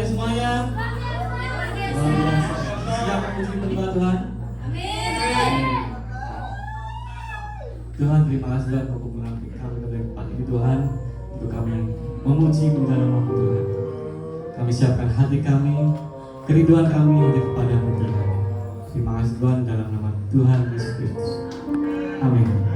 kami semuanya. Luar biasa. Siap memuji menyembah Tuhan. Tuhan, terima kasih Tuhan untuk mengambil kami ke tempat ini Tuhan, untuk kami memuji menyembah nama Tuhan. Kami siapkan hati kami, kerinduan kami hanya kepadamu Tuhan. Terima kasih Tuhan dalam nama Tuhan Yesus Kristus. Amin.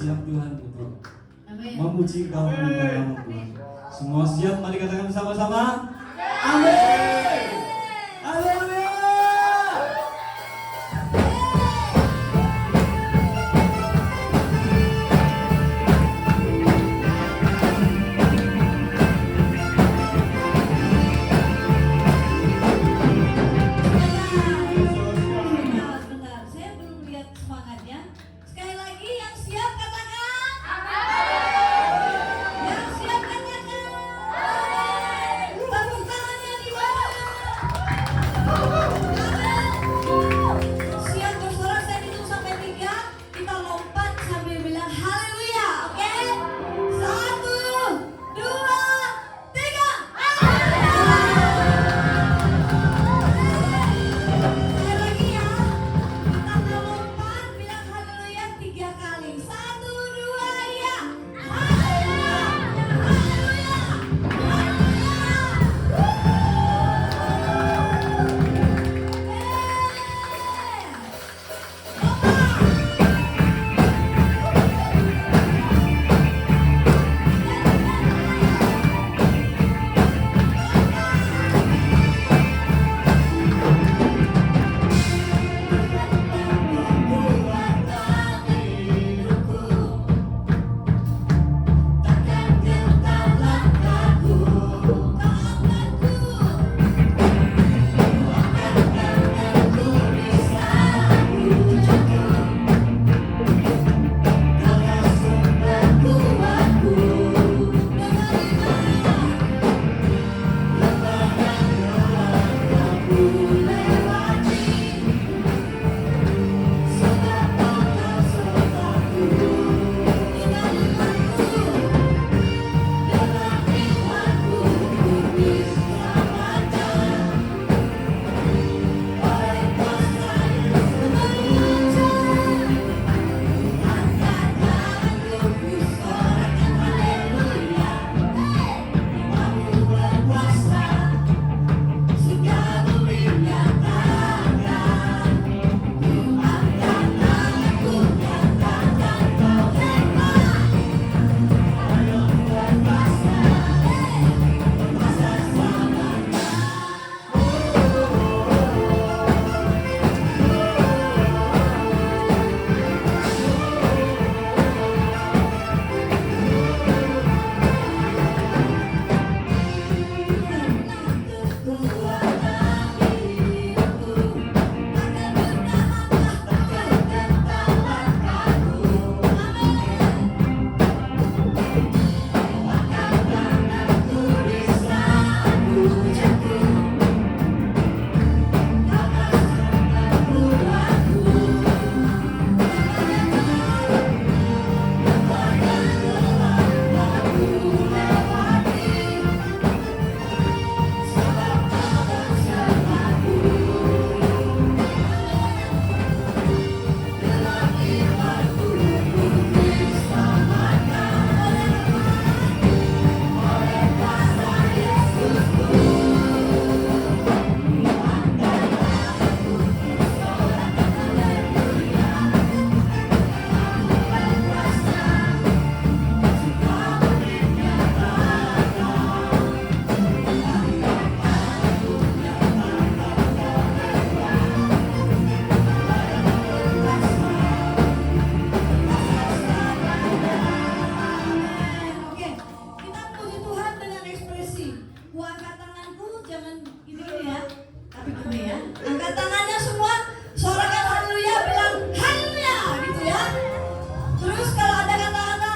siap Tuhan untuk Amin. memuji Engkau, menyembah nama Tuhan. Semua siap, mari katakan bersama-sama. Amin. Haleluya. Bentar, saya belum lihat semangatnya. Sekali lagi yang siap katakan. Yang siap katakan. Tepuk tangannya di bawah. Siap bersorak, saya hitung sampai 3. Kita lompat sambil bilang haleluya. Oke? 1, 2, 3. Sekali lagi ya. Kita mau lompat bilang haleluya 3 kali. 1, 2, ya. Haleluya. Haleluya. Oke, kita puji Tuhan dengan ekspresi. Ku angkat tanganku, jangan gini ya, tapi gini ya. Angkat tangannya semua, sorakan haleluya, bilang haleluya, gitu ya. Terus kalau ada kata-kata,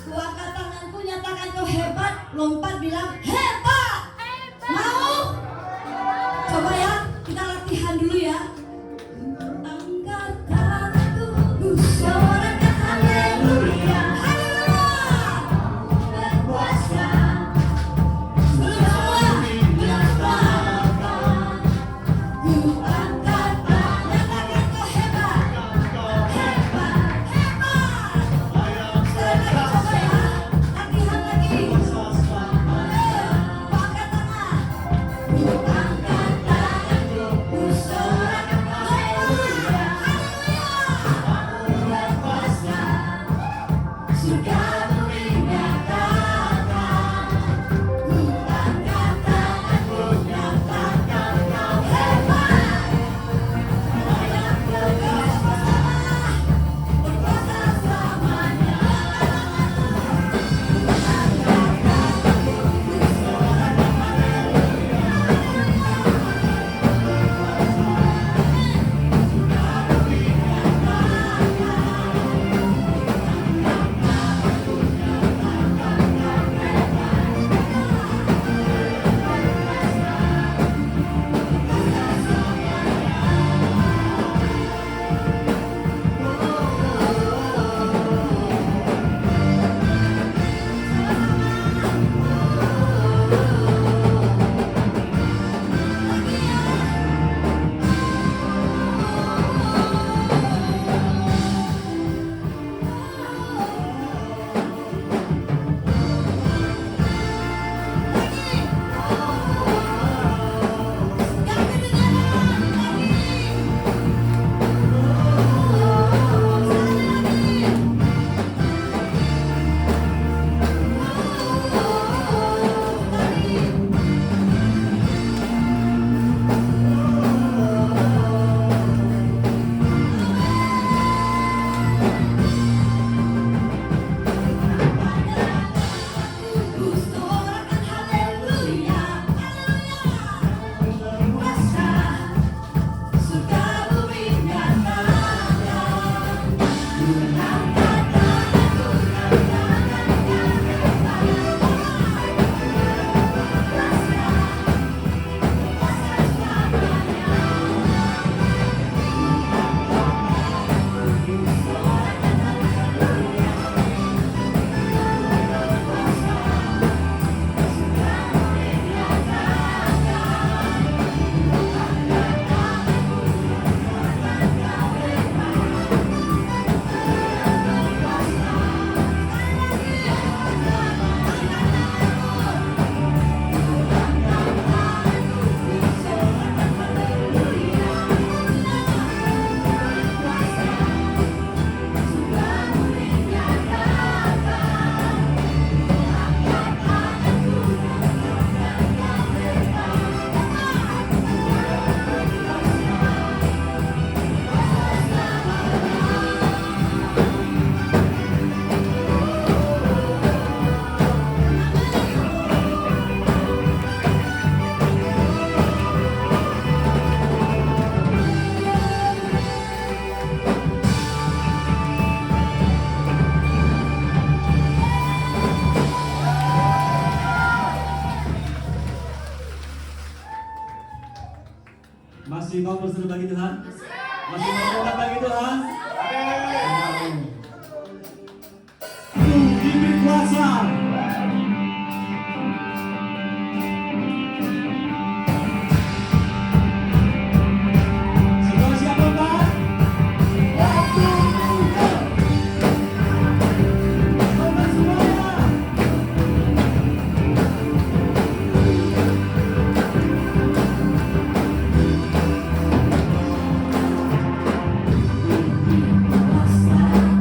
ku angkat tanganku, nyatakan kau hebat, lompat bilang hebat. Mau? Coba ya, kita latihan dulu ya. Angkat tanganku, ku sorakan haleluya, haleluya. Berkuasa. Belum semua. Ku angkat tangan, nyatakan kau hebat. Hebat, hebat. Sekali lagi coba ya, latihan lagi. Masih mau berseru bagi Tuhan? Masih mau berdoa bagi Tuhan? Amin. Diberi kuasa. Semua siap Bapak? Waktu buka. Bapak semuanya. Kuasa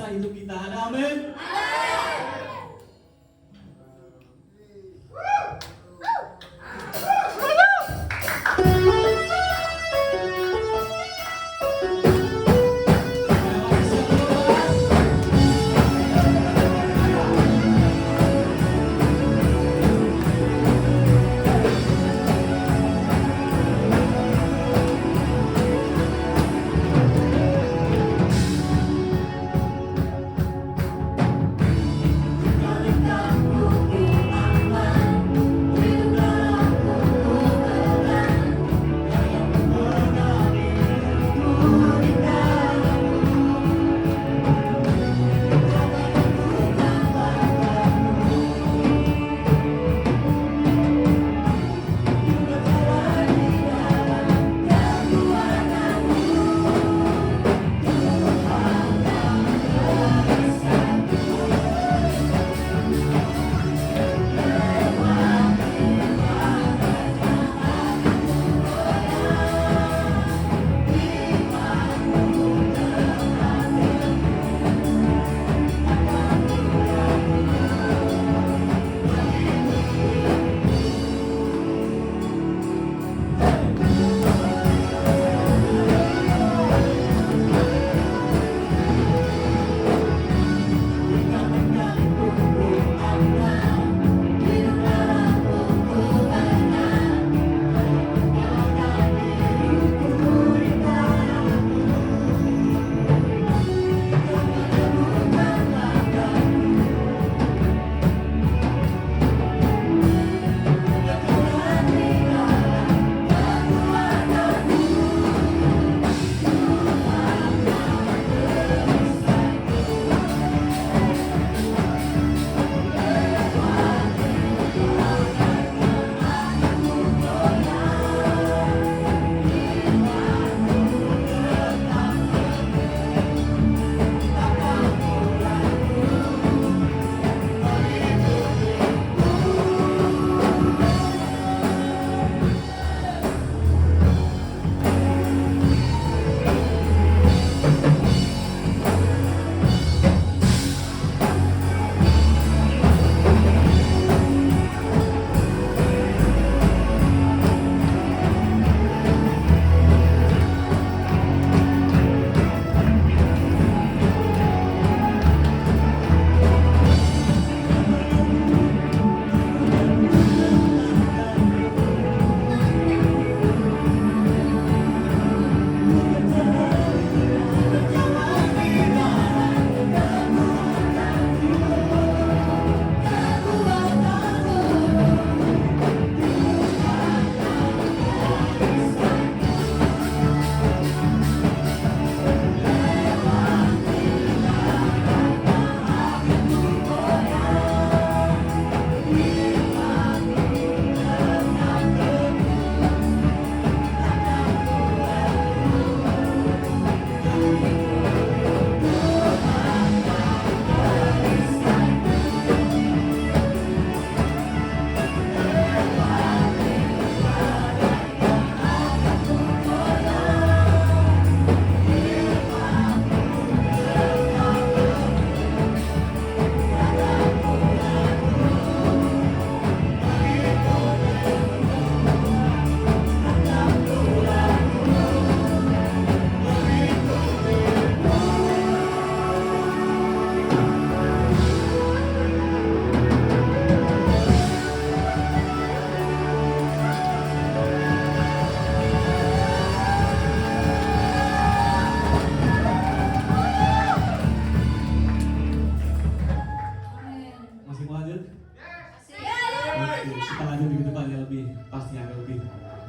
sisa hidup kita. Ada amin?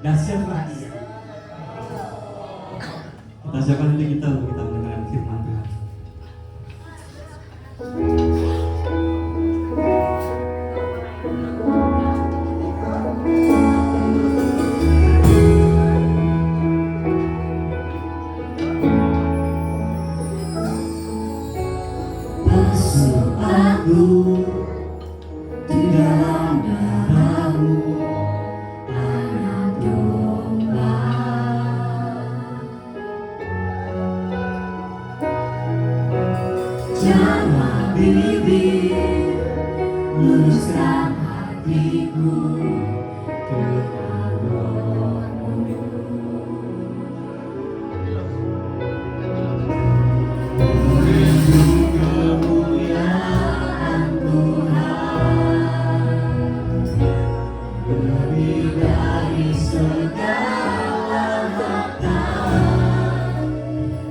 dahsyat lagi. Kita siapkan diri kita untuk kita mendengarkan firman Tuhan. Basuh aku di dalam darah-Mu, anak domba. Jamah bibir, luruskan hatiku dengan roh-Mu. Rindu kemuliaan Tuhan, lebih dari segala harta.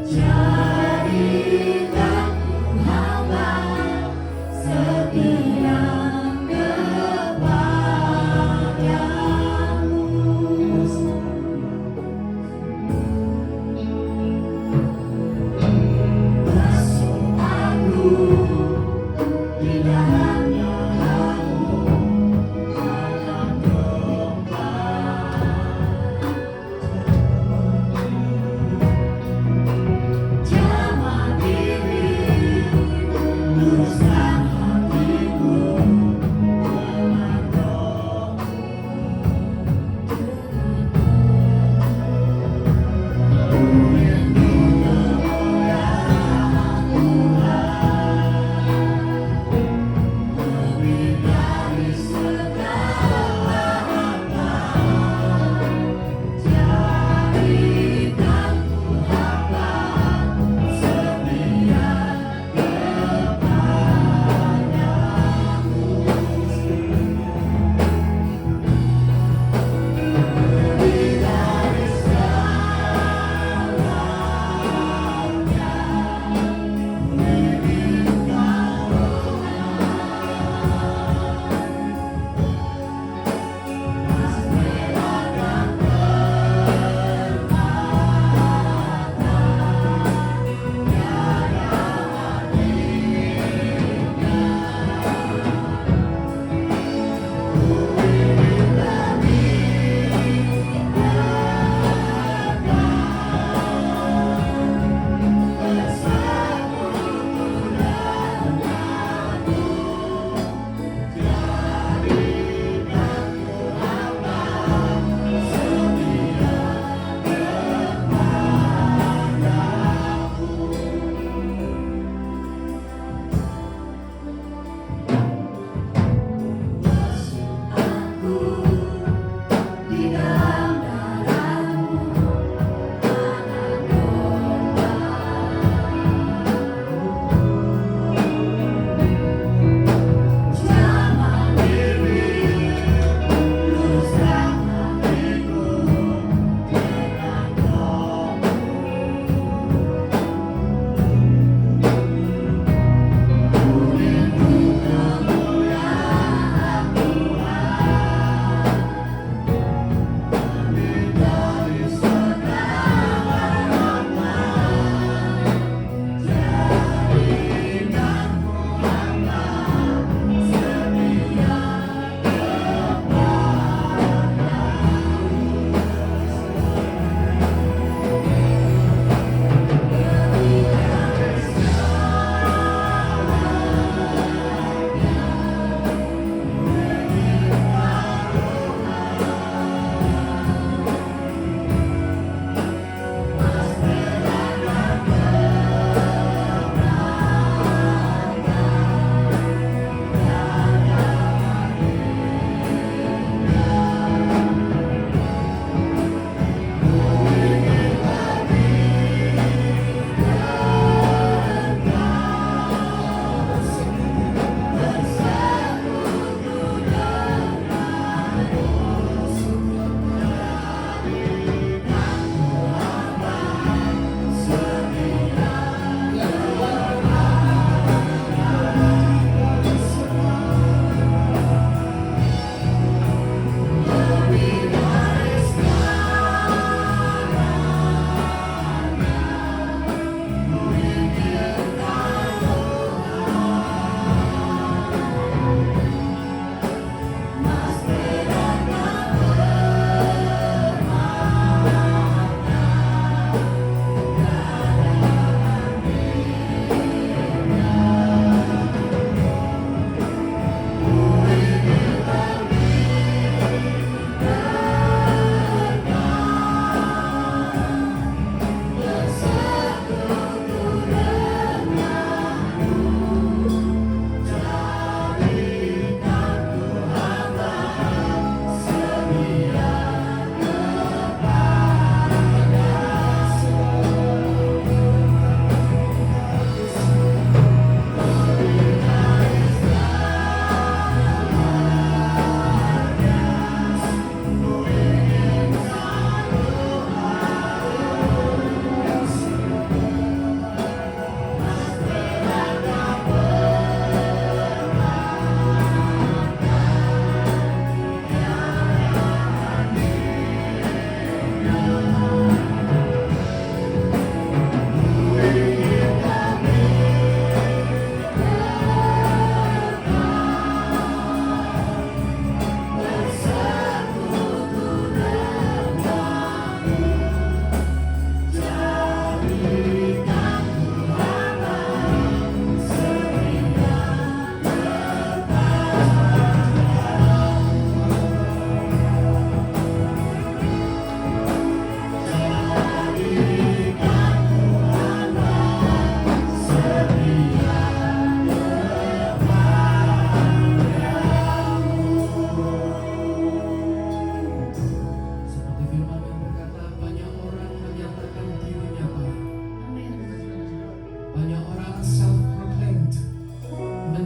Jadikan ku hamba setia kepadamu. Basuh aku di dalamnya kamu akan jamah bibir, luruskan hatiku dengan roh-Mu. Rindu kemuliaan Tuhan, lebih dari segala harta. Jadikan ku hamba setia kepadamu.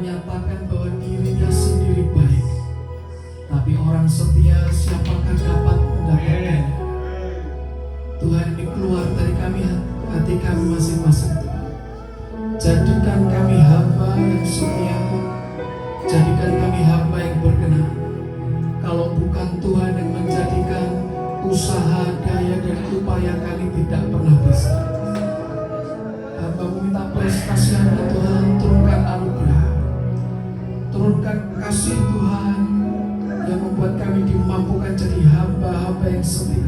menyatakan bahwa dirinya sendiri baik, tapi orang setia siapakah dapat mendapatkannya? Tuhan, ini keluar dari kami, hati kami masing-masing. Jadikan kami hamba yang setia, jadikan kami hamba yang berkenan. Kalau bukan Tuhan yang menjadikan, usaha, daya, dan upaya kami tidak pernah bisa. Hamba meminta belas kasihan Tuhan, turunkan anugerah, turunkan kasih Tuhan yang membuat kami dimampukan jadi hamba-hamba yang setia.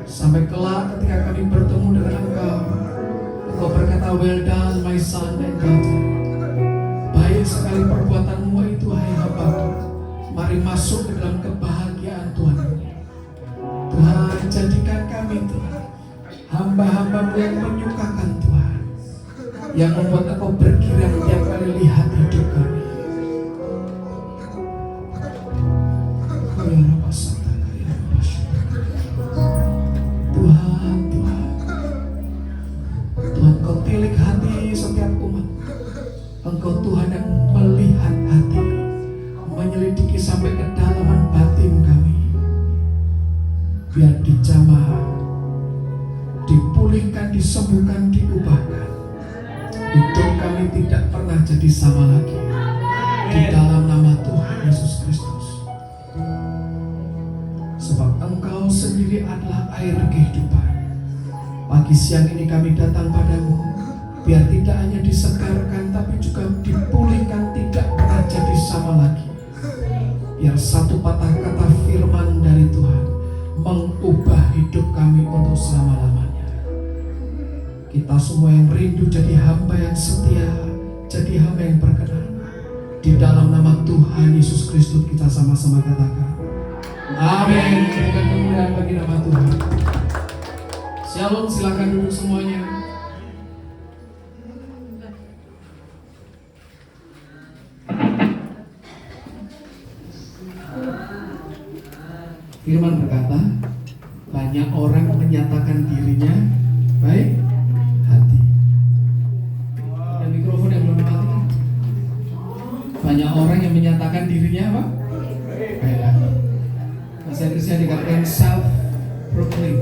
Sampai kelak ketika kami bertemu dengan Engkau berkata, well done my son and daughter. Baik sekali perbuatanmu itu, hai hamba-Mu. Mari masuk ke dalam kebahagiaan Tuhan. Tuhan, jadikan kami Tuhan hamba-hamba-Mu yang menyukakan Tuhan, yang membuat Engkau bergirang tiap kali lihat hidup kami. Tuhan, Kau tilik hati setiap umat. Engkau Tuhan yang melihat hati, menyelidiki sampai kedalaman batin kami. Biar dijamah, dipulihkan, disembuhkan, diubahkan. Hidup kami tidak pernah jadi sama lagi. Di dalam nama Tuhan Yesus Kristus. Sebab Engkau sendiri adalah air kehidupan. Pagi siang ini kami datang padamu, biar tidak hanya disegarkan, tapi juga dipulihkan, tidak pernah jadi sama lagi. Biar satu patah kata firman dari Tuhan mengubah hidup kami untuk selama-lamanya. Kita semua yang rindu jadi hamba yang setia, jadi hamba yang berkenan. Di dalam nama Tuhan Yesus Kristus kita sama-sama katakan amin. Berikan kemuliaan bagi nama Tuhan. Shalom, silakan duduk semuanya. Firman berkata, banyak orang menyatakan dirinya baik hati. Ada mikrofon yang belum dimatikan. Banyak orang yang menyatakan dirinya apa? Baik hati. Bahasa Inggrisnya dikatakan self-proclaim,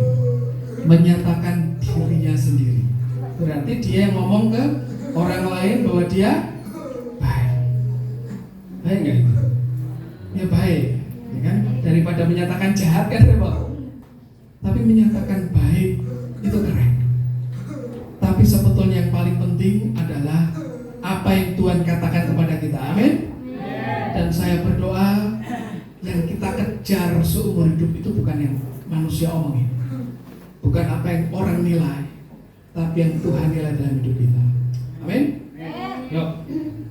menyatakan dirinya sendiri. Berarti dia yang ngomong ke orang lain bahwa dia baik. Baik nggak itu? Ya baik, ya kan? Daripada menyatakan jahat kan repot. Tapi menyatakan baik itu keren. Tapi sebetulnya yang paling penting adalah apa yang Tuhan katakan kepada kita. Amin. Dan saya berdoa yang kita kejar seumur hidup itu bukan yang manusia omongin, bukan apa yang orang nilai, tapi yang Tuhan nilai dalam hidup kita. Amin. Yuk,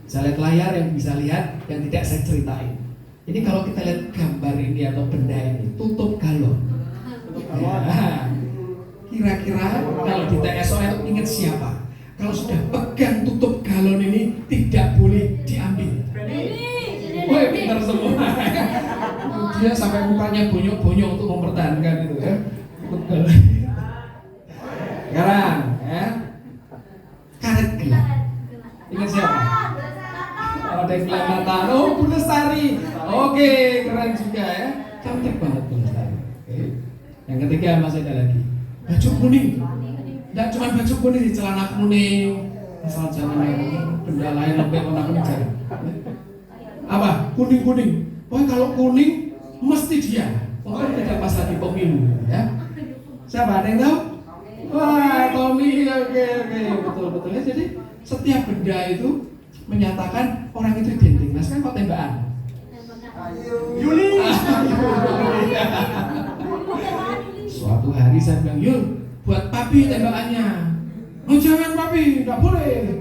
saya lihat layar yang bisa lihat, yang tidak saya ceritain. Ini kalau kita lihat gambar ini atau benda ini, tutup galon. Ya. Kira-kira kalau di TSOL ingat siapa? Kalau sudah pegang tutup galon ini tidak boleh diambil. Woi, pintar semua. Dia sampai mukanya bonyok-bonyok untuk mempertahankan itu ya. Betul. Sekarang ya, karet gelap. Ingat siapa? Ada yang gelap mata. Oh, Bu Lestari. Oke, keren juga ya. Cantik banget Bu Lestari. Oke. Yang ketiga masih ada lagi. Baju kuning. Tidak cuma baju kuning, celana kuning. Asal jangan yang benda lain lembek warna kuning jangan. Apa? Kuning-kuning. Pokoknya kalau kuning mesti dia. Mungkin tidak pas lagi pemilu ya. Siapa? Ada yang tahu? Wah, Tommy, oke, betul ya. Jadi setiap benda itu menyatakan orang itu identik. Nah sekarang kok tembakan? Yuli. Suatu hari saya bilang, Yul, buat papi tembakannya. Oh jangan papi, nggak boleh.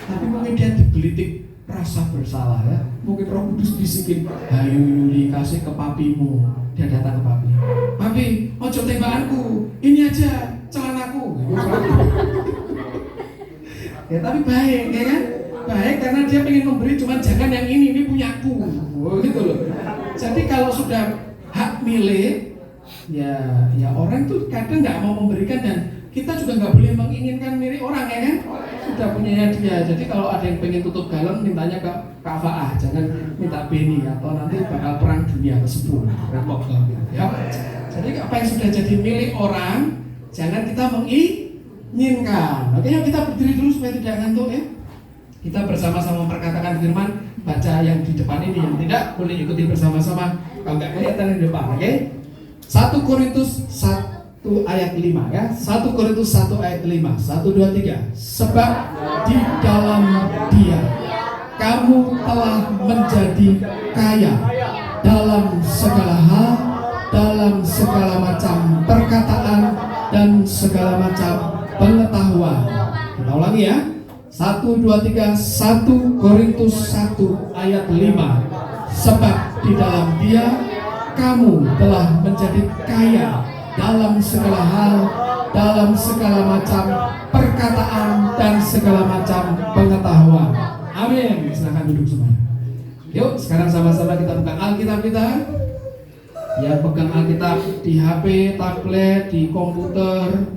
Tapi mungkin dia digelitik rasa bersalah ya. Mungkin Roh Kudus bisikin, ayo Yuli kasih ke papimu. Dia datang ke papi. Papi, ojo tembakanku. Ini aja celanaku. Ya tapi baik ya kan? Baik karena dia pengen memberi, cuman jangan yang ini punyaku. Oh, gitu loh. Jadi kalau sudah hak milik, ya orang tuh kadang nggak mau memberikan dan kita juga nggak boleh menginginkan mirip orang ya kan, sudah punya dia. Jadi kalau ada yang pengen tutup galon, mintanya ke Kak Faah, jangan minta Beni atau nanti bakal perang dunia ke-10 repot ya. Jadi apa yang sudah jadi milik orang, jangan kita menginginkan. Oke, yuk kita berdiri dulu supaya tidak ngantuk ya. Kita bersama-sama memperkatakan firman, baca yang di depan ini, yang tidak boleh ikuti bersama-sama kalau nggak kelihatan di depan. Oke, 1 Korintus 1 ayat 5 ya. 1 Korintus 1 ayat 5. 1, 2, 3. Sebab di dalam Dia kamu telah menjadi kaya dalam segala hal, dalam segala macam perkataan dan segala macam pengetahuan. Kita ulangi ya. 1, 2, 3. 1 Korintus 1 ayat 5. Sebab di dalam Dia kamu telah menjadi kaya dalam segala hal, dalam segala macam perkataan dan segala macam pengetahuan. Amin. Silakan duduk semua. Yuk, sekarang sama-sama kita buka Alkitab kita. Ya, pegang Alkitab di HP, tablet, di komputer.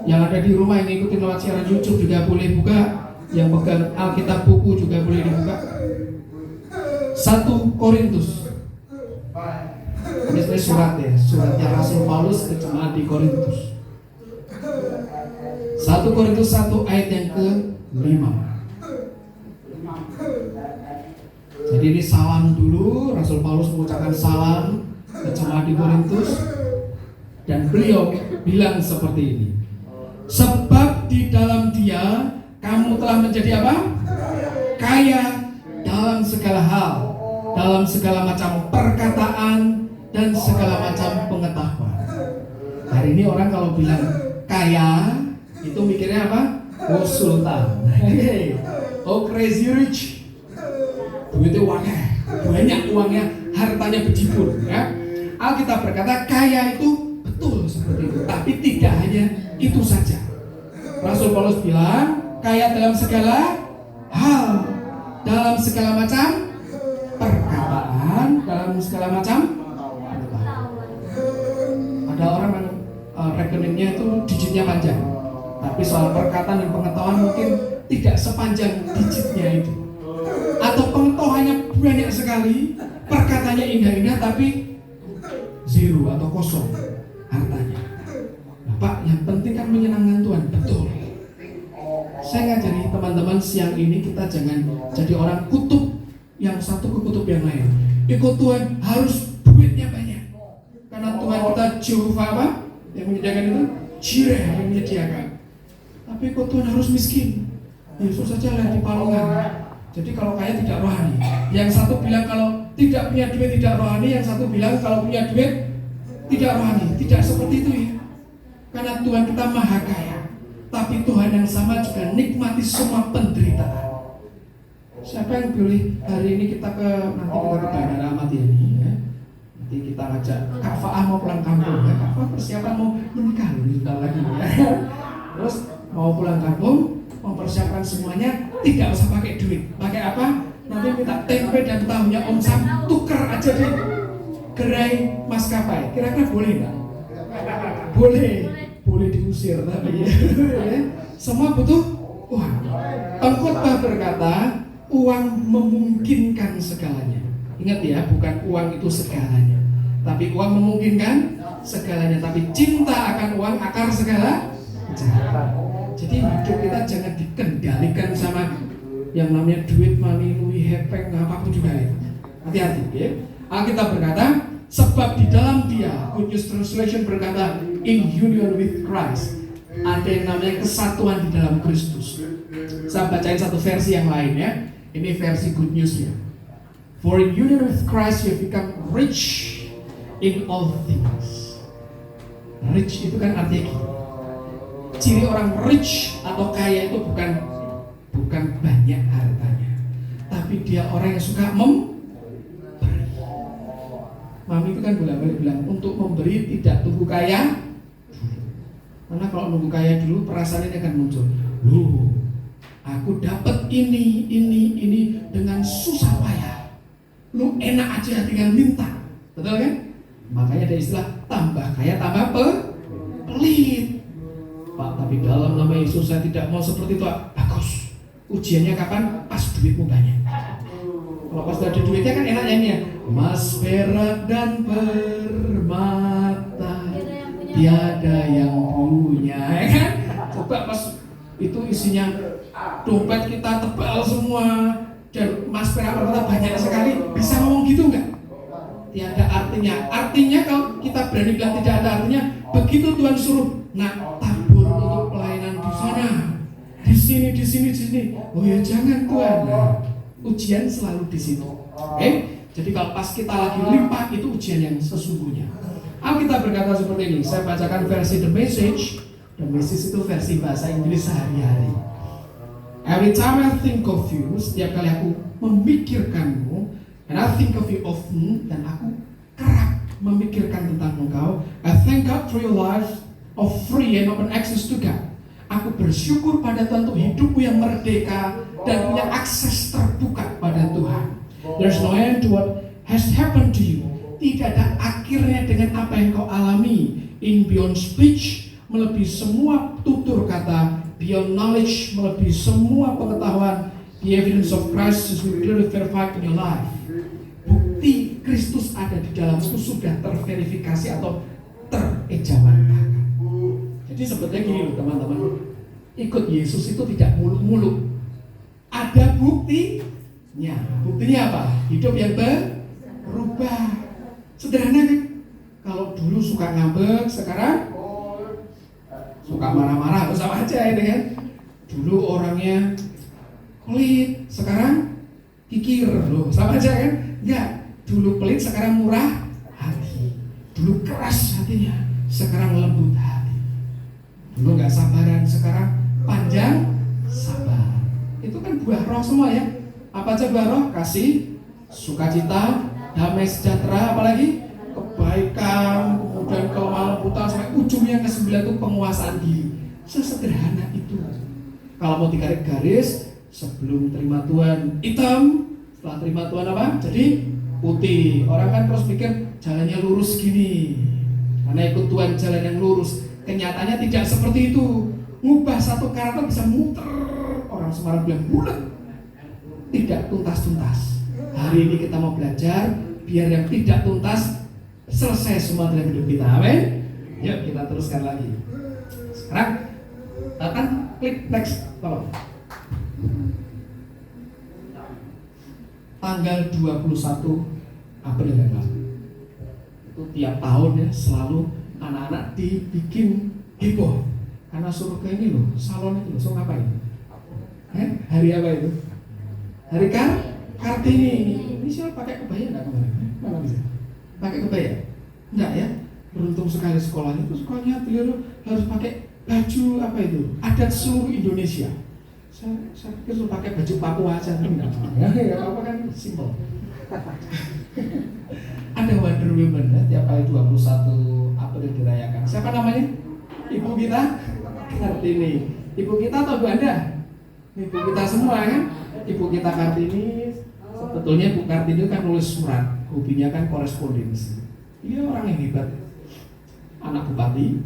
Yang ada di rumah yang ikutin lewat siaran YouTube juga boleh buka. Yang pegang Alkitab buku juga boleh dibuka. 1 Korintus. Ini sebenarnya surat ya, suratnya Rasul Paulus ke jemaat di Korintus. 1 Korintus 1 ayat yang ke-5. Jadi ini salam dulu, Rasul Paulus mengucapkan salam ke jemaat di Korintus. Dan beliau bilang seperti ini. Sebab di dalam Dia kamu telah menjadi apa? Kaya dalam segala hal, dalam segala macam perkataan dan segala macam pengetahuan. Hari ini orang kalau bilang kaya, itu mikirnya apa? Oh sultan, oh crazy rich, duitnya banyak uangnya, hartanya berjibun. Ya? Alkitab berkata kaya itu betul seperti itu, tapi tidak hanya itu saja. Rasul Paulus bilang kaya dalam segala hal, dalam segala macam perkataan, dalam segala macam. Ada orang yang rekeningnya itu digitnya panjang, tapi soal perkataan dan pengetahuan mungkin tidak sepanjang digitnya itu. Atau pengetahuannya banyak sekali, perkataannya indah-indah tapi zero atau kosong hartanya. Nah, Pak, yang penting kan menyenangkan Tuhan, betul. Saya ngajari teman-teman siang ini, kita jangan jadi orang kutub yang satu ke kutub yang lain. Ikut Tuhan harus duitnya banyak. Karena Tuhan kita Jehovah apa? Yang menyediakan itu Jireh yang menyediakan. Tapi ikut Tuhan harus miskin. Yesus saja lihat di palungan. Jadi kalau kaya tidak rohani. Yang satu bilang kalau tidak punya duit tidak rohani, yang satu bilang kalau punya duit tidak rohani. Tidak seperti itu ya. Karena Tuhan kita maha kaya. Tapi Tuhan yang sama juga nikmati semua penderitaan. Siapa yang boleh hari ini kita ke Bandara Ahmad Yani ya? Nanti kita ngajak Kak Faah mau pulang kampung ya. Kak Faah persiapan mau menikah sebentar lagi ya. Terus mau pulang kampung, mempersiapkan semuanya, tidak usah pakai duit. Pakai apa? Nanti minta tempe dan tahunya Om Sam, tuker aja deh gerai maskapai. Kira-kira boleh nggak? Boleh diusir tapi ya. Semua butuh uang. Pengkhotbah berkata, uang memungkinkan segalanya. Ingat ya, bukan uang itu segalanya, tapi uang memungkinkan segalanya. Tapi cinta akan uang akar segala kejahatan. Jadi hidup kita jangan dikendalikan sama yang namanya duit, money, hepeng, apapun juga itu. Hati-hati ya. Alkitab berkata, sebab di dalam Dia, Good News Translation berkata, in union with Christ, ada yang namanya kesatuan di dalam Kristus. Saya bacain satu versi yang lain ya. Ini versi Good News ya. For in union with Christ you become rich in all things. Rich itu kan artinya gini. Ciri orang rich atau kaya itu bukan banyak hartanya, tapi dia orang yang suka memberi. Mami itu kan bolak-balik bilang untuk memberi tidak tunggu kaya dulu. Karena kalau nunggu kaya dulu perasaan ini akan muncul. Loh, aku dapat ini dengan susah payah. Lu enak aja tinggal minta, betul kan? Makanya ada istilah tambah kaya tambah pelit. Pak Tapi dalam nama Yesus saya tidak mau seperti itu. Bagus. Ujiannya kapan? Pas duitmu banyak. Kalau pas ada duitnya kan enak nyanyi ya. Emas, perak dan permata tiada yang punya, ya kan? Coba pas itu isinya dompet kita tebal semua dan emas, perak, permata banyak sekali, bisa ngomong gitu nggak? Tiada artinya. Artinya kalau kita berani bilang tidak ada artinya, begitu Tuhan suruh, nak tabur untuk pelayanan di sana, di sini. Oh ya jangan Tuhan. Nah, ujian selalu di situ. Oke? Jadi kalau pas kita lagi limpah itu ujian yang sesungguhnya. Alkitab berkata seperti ini. Saya bacakan versi The Message. The Message itu versi bahasa Inggris sehari-hari. Every time I think of you, setiap kali aku memikirkanmu, and I think of you often, dan aku kerap memikirkan tentang engkau, I thank God for your life of free and open access to God. Aku bersyukur pada Tuhan untuk hidupmu yang merdeka dan punya akses terbuka pada Tuhan. There's no end to what has happened to you. Tidak ada akhirnya dengan apa yang kau alami. In beyond speech, melebihi semua tutur kata. Beyond knowledge, melebihi semua pengetahuan. The evidence of Christ is clearly verified in your life. Bukti Kristus ada di dalam itu sudah terverifikasi atau terejawantahkan. Jadi sebetulnya gini loh teman-teman, ikut Yesus itu tidak muluk-muluk. Ada buktinya. Buktinya apa? Hidup yang berubah. Sederhana kan? Kalau dulu suka ngambek, sekarang suka marah-marah, sama aja ini kan? Dulu orangnya pelit, sekarang kikir loh, sama aja kan? Enggak, dulu pelit, sekarang murah hati. Dulu keras hatinya, sekarang lembut hati. Dulu nggak sabaran, sekarang panjang sabar. Itu kan buah roh semua ya. Apa aja buah roh? Kasih, sukacita, damai sejahtera, apalagi kebaikan, kemudian kelembutan, sampai ujungnya ke-9 itu penguasaan diri. Sesederhana itu. Kalau mau ditarik garis, sebelum terima Tuhan hitam, setelah terima Tuhan apa? Jadi putih. Orang kan terus pikir jalannya lurus gini, karena ikut Tuhan jalan yang lurus. Kenyataannya tidak seperti itu. Ngubah satu karakter bisa muter. Orang Semarang bilang bulat, tidak tuntas-tuntas. Hari ini kita mau belajar biar yang tidak tuntas selesai semua dalam hidup kita. Amin. Yuk kita teruskan lagi. Sekarang akan klik next, tolong. Tanggal 21 April yang lalu. Itu tiap tahun ya selalu anak-anak dibikin heboh karena suruh ke ini loh, salon itu loh, suruh ngapain? Hari apa itu? Hari Kartini. Ini siapa pakai kebaya enggak kemarin? Mana bisa? Pakai kebaya? Enggak ya? Beruntung sekali sekolahnya itu sekolahnya beliau harus pakai baju apa itu? Adat seluruh Indonesia. Saya pikir suruh pakai baju Papua aja enggak. Ya apa kan simpel. Ada Wonder Woman ya, tiap kali 21 April dirayakan. Siapa namanya? Ibu kita Kartini. Ibu kita atau Bu Anda? Ibu kita semua kan? Ibu kita Kartini. Sebetulnya Bu Kartini kan nulis surat. Hobinya kan korespondensi. Dia orang yang hebat. Anak bupati.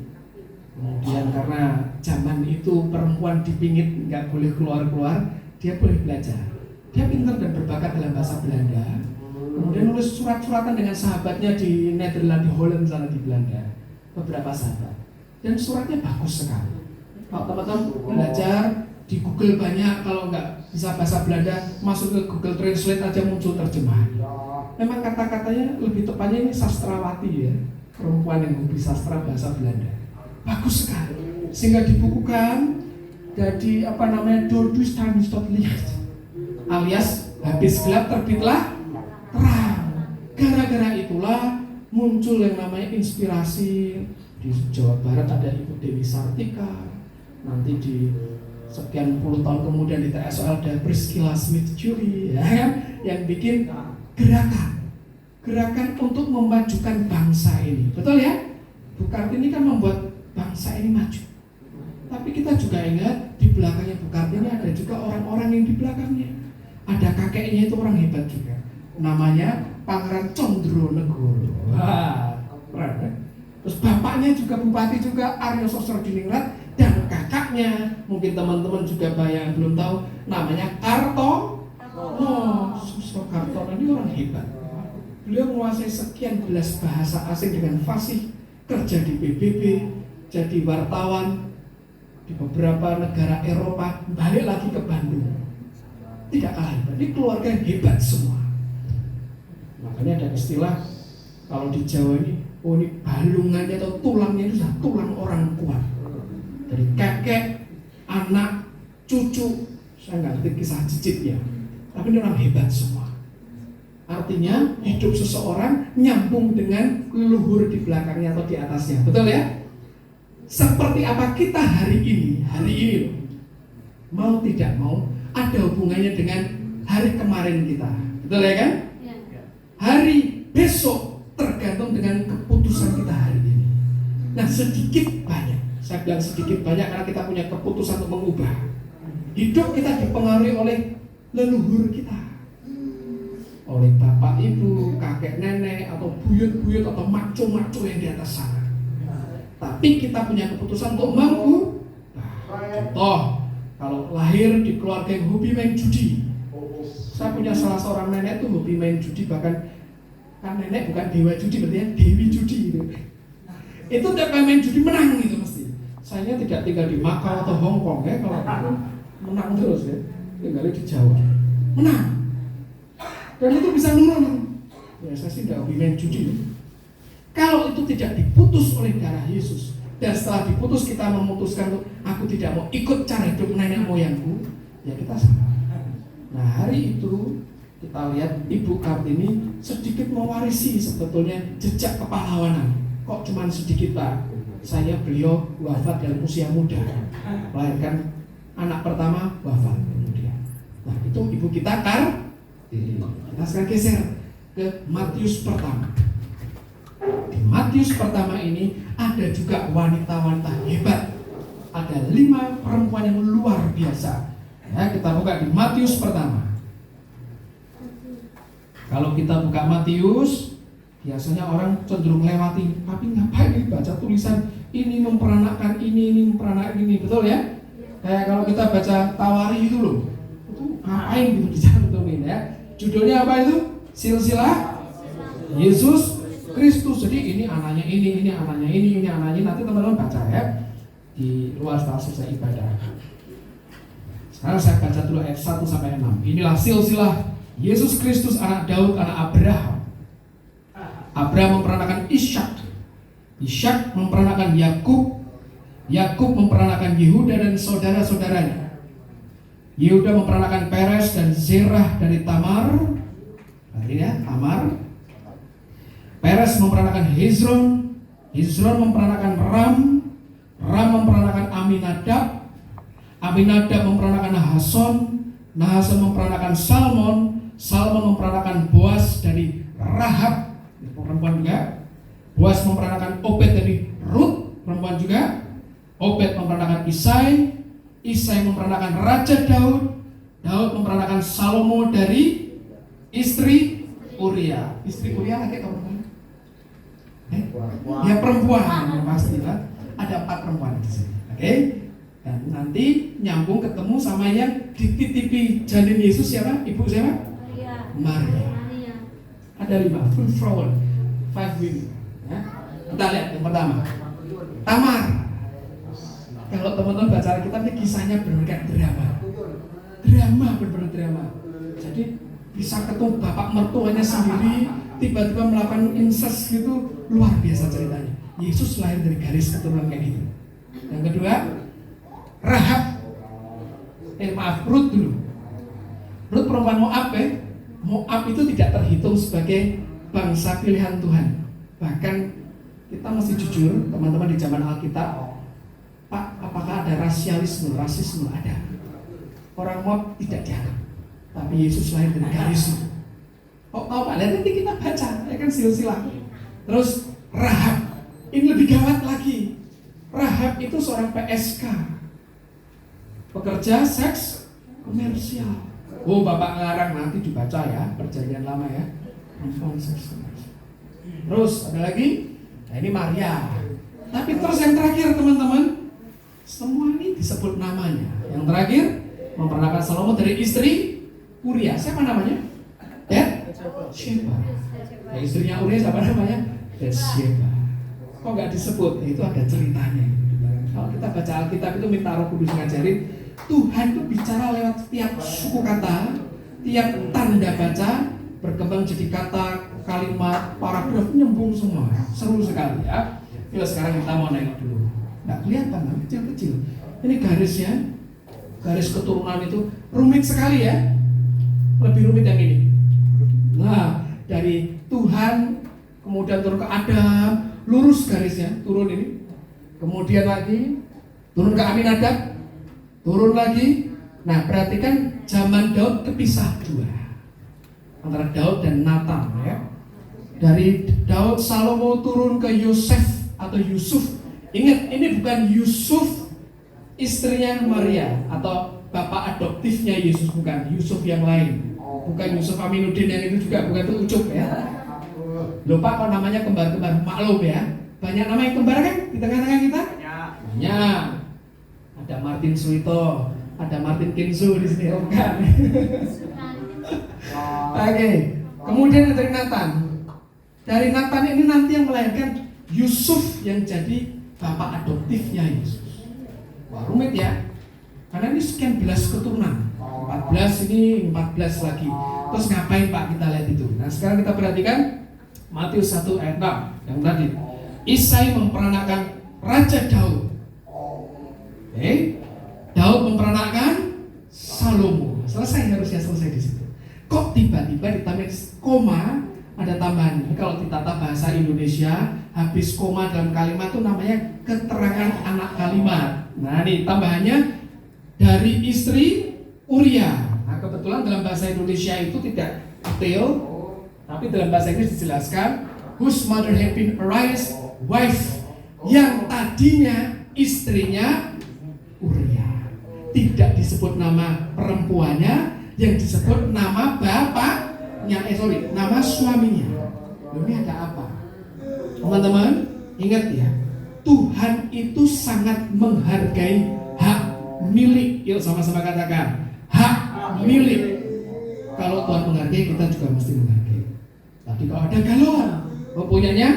Kemudian karena zaman itu perempuan dipingit nggak boleh keluar-keluar, dia boleh belajar. Dia pintar dan berbakat dalam bahasa Belanda. Kemudian nulis surat-suratan dengan sahabatnya di Nederland, di Holland sana di Belanda. Beberapa sahabat. Dan suratnya bagus sekali. Kalau teman-teman belajar di Google banyak, kalau nggak bisa bahasa Belanda, masuk ke Google Translate aja muncul terjemahan. Memang kata-katanya lebih tepatnya ini sastrawati ya, perempuan yang hobi sastra bahasa Belanda. Bagus sekali, sehingga dibukukan jadi apa namanya Dordus Licht, alias habis gelap terbitlah terang. Gara-gara itulah muncul yang namanya inspirasi. Di Jawa Barat ada Ibu Dewi Sartika, nanti di sekian puluh tahun kemudian di TSOL ada Priscilla Smith Curie, ya kan? Yang bikin gerakan untuk memajukan bangsa ini, betul ya? Bu Kartini kan membuat bangsa ini maju. Tapi kita juga ingat di belakangnya Bu Kartini ada juga orang-orang yang di belakangnya. Ada kakeknya itu orang hebat juga. Namanya Pangeran Condronegoro. Wah, keren kan? Terus bapaknya juga bupati juga Aryo Sosrodiningrat dan kakak kakaknya. Mungkin teman-teman juga banyak yang belum tahu, namanya Kartono. Suster Kartono ini orang hebat. Beliau menguasai sekian belas bahasa asing dengan fasih, kerja di PBB, jadi wartawan di beberapa negara Eropa, balik lagi ke Bandung. Tidak kalah hebat, ini keluarga yang hebat semua. Makanya ada istilah kalau di Jawa ini, oh ini balungannya atau tulangnya itu sudah tulang orang kuat. Dari kakek, anak, cucu, saya nggak ngerti kisah cicitnya, tapi ini orang hebat semua. Artinya hidup seseorang nyambung dengan leluhur di belakangnya atau di atasnya, betul ya? Seperti apa kita hari ini loh, mau tidak mau ada hubungannya dengan hari kemarin kita, betul ya kan? Hari besok tergantung dengan keputusan kita hari ini. Nah sedikit banyak, saya bilang sedikit banyak karena kita punya keputusan untuk mengubah. Hidup kita dipengaruhi oleh leluhur kita, oleh bapak ibu, kakek nenek, atau buyut-buyut, atau maco-maco yang di atas sana. Tapi kita punya keputusan untuk mengubah. Contoh, kalau lahir di keluarga yang hobi main judi, saya punya salah seorang nenek tuh hobi main judi, bahkan kan nenek bukan dewa judi, berarti ya dewi judi gitu. Itu tiap kali main judi menang gitu mesti. Saya tidak tinggal di Makau atau Hong Kong ya, kalau itu menang terus ya, tinggalnya di Jawa, menang. Dan itu bisa nurun. Ya saya sih tidak hobi main judi. Kalau itu tidak diputus oleh darah Yesus, dan setelah diputus kita memutuskan untuk aku tidak mau ikut cara hidup nenek moyangku, ya kita salah. Nah hari itu kita lihat Ibu Kartini sedikit mewarisi sebetulnya jejak kepahlawanan. Kok cuma sedikit Pak? Beliau wafat dalam usia muda, melahirkan anak pertama wafat kemudian. Nah itu ibu kita Kartini. Kita sekarang geser ke Matius pertama. Di Matius pertama ini ada juga wanita-wanita hebat. Ada 5 perempuan yang luar biasa. Ya, kita buka di Matius pertama. Kalau kita buka Matius, biasanya orang cenderung lewati. Tapi ngapain nih baca tulisan ini memperanakan ini memperanakan ini, betul ya? Kayak kalau kita baca Tawari itu loh, itu ngapain gitu dicantumin ya? Judulnya apa itu? Silsilah Yesus Kristus. Jadi ini anaknya ini anaknya ini anaknya. Nanti teman-teman baca ya di luar setelah selesai ibadah. Sekarang saya baca dulu ayat 1 sampai 6. Inilah silsilah Yesus Kristus, anak Daud, anak Abraham. Abraham memperanakan Ishak. Ishak memperanakan Yakub. Yakub memperanakan Yehuda dan saudara-saudaranya. Yehuda memperanakan Peres dan Zerah dari Tamar. Artinya Tamar. Peres memperanakan Hezron. Hezron memperanakan Ram. Ram memperanakan Aminadab. Aminadab memperanakan Nahason. Nahason memperanakan Salmon. Salmon memperanakan Boas dari Rahab, perempuan juga. Boas memperanakan Obed dari Rut, perempuan juga. Obed memperanakan Isai. Isai memperanakan Raja Daud. Daud memperanakan Salomo dari istri Uria. Istri Uria laki atau perempuan? Ya perempuan, pasti lah. Ada 4 perempuan di sini. Oke? Dan nanti nyambung ketemu sama yang dititipi janin Yesus siapa? Ibu siapa? Maria. Ada 5 full flower, 5 women. Ya. Kita lihat yang pertama, Tamar. Kalau teman-teman baca Alkitab ini kisahnya benar-benar drama. Benar-benar drama. Jadi bisa ketemu bapak mertuanya sendiri, tiba-tiba melakukan incest gitu, luar biasa ceritanya. Yesus lahir dari garis keturunan kayak gitu. Yang kedua, Rahab. Rut dulu. Rut perempuan Moab ya. Moab itu tidak terhitung sebagai bangsa pilihan Tuhan. Bahkan kita mesti jujur, teman-teman di zaman Alkitab, Pak, apakah ada rasisme? Ada. Orang Moab tidak dianggap. Tapi Yesus lahir dari garis itu. Kok tahu Pak? Lihat nanti kita baca, ya kan silsilah. Terus Rahab, ini lebih gawat lagi. Rahab itu seorang PSK, pekerja seks komersial. Oh, Bapak ngarang, nanti dibaca ya, Perjanjian Lama ya. Perempuan seks komersial. Terus ada lagi, nah ini Maria. Tapi terus yang terakhir teman-teman, semua ini disebut namanya. Yang terakhir, memperanakan Salomo dari istri Uria. Siapa namanya? Bathsheba. Nah, istrinya Uria siapa namanya? Bathsheba. Kok nggak disebut? Itu ada ceritanya. Kalau kita baca Alkitab itu minta Roh Kudus ngajarin, Tuhan itu bicara lewat tiap suku kata, tiap tanda baca, berkembang jadi kata, kalimat, paragraf, nyambung semua. Seru sekali ya. Yuk sekarang kita mau nengok dulu. Nggak kelihatan, kecil-kecil. Ini garisnya, garis keturunan itu rumit sekali ya. Lebih rumit yang ini. Nah, dari Tuhan kemudian turun ke Adam, lurus garisnya, turun ini. Kemudian lagi turun ke Aminadab, turun lagi. Nah, perhatikan zaman Daud kepisah dua antara Daud dan Nathan ya. Dari Daud Salomo turun ke Yosef atau Yusuf. Ingat, ini bukan Yusuf istrinya Maria atau bapak adoptifnya Yesus, bukan. Yusuf yang lain, bukan Yusuf Aminuddin yang itu juga, bukan, itu ucup ya. Lupa kok namanya kembar-kembar, maklum ya. Banyak nama yang kembar kan di tengah-tengah kita? Banyak. Ada Martin Suito, ada Martin Kinsu di sini, bukan? Oke. Kemudian dari Nathan. Dari Nathan ini nanti yang melahirkan Yusuf yang jadi bapak adoptifnya Yesus. Wah, rumit ya. Karena ini sekian belas keturunan. 14 ini 14 lagi. Terus ngapain Pak kita lihat itu? Nah, sekarang kita perhatikan Matius 1 ayat 6 yang tadi. Isai memperanakan Raja Daud. Daud memperanakan Salomo. Harusnya selesai di situ. Kok tiba-tiba ditambah koma, ada tambahan. Kalau ditata bahasa Indonesia, habis koma dalam kalimat itu namanya keterangan anak kalimat. Nah, ini tambahannya dari istri Uria. Nah, kebetulan dalam bahasa Indonesia itu tidak detail, tapi dalam bahasa Inggris dijelaskan whose mother had been Uriah's wife, yang tadinya istrinya Uria. Tidak disebut nama perempuannya, yang disebut nama bapaknya, nama suaminya. Ini ada apa? Teman-teman, ingat ya, Tuhan itu sangat menghargai hak milik. Yuk sama-sama katakan, hak milik. Kalau Tuhan menghargai, kita juga mesti menghargai. Tapi kalau ada galon, punyanya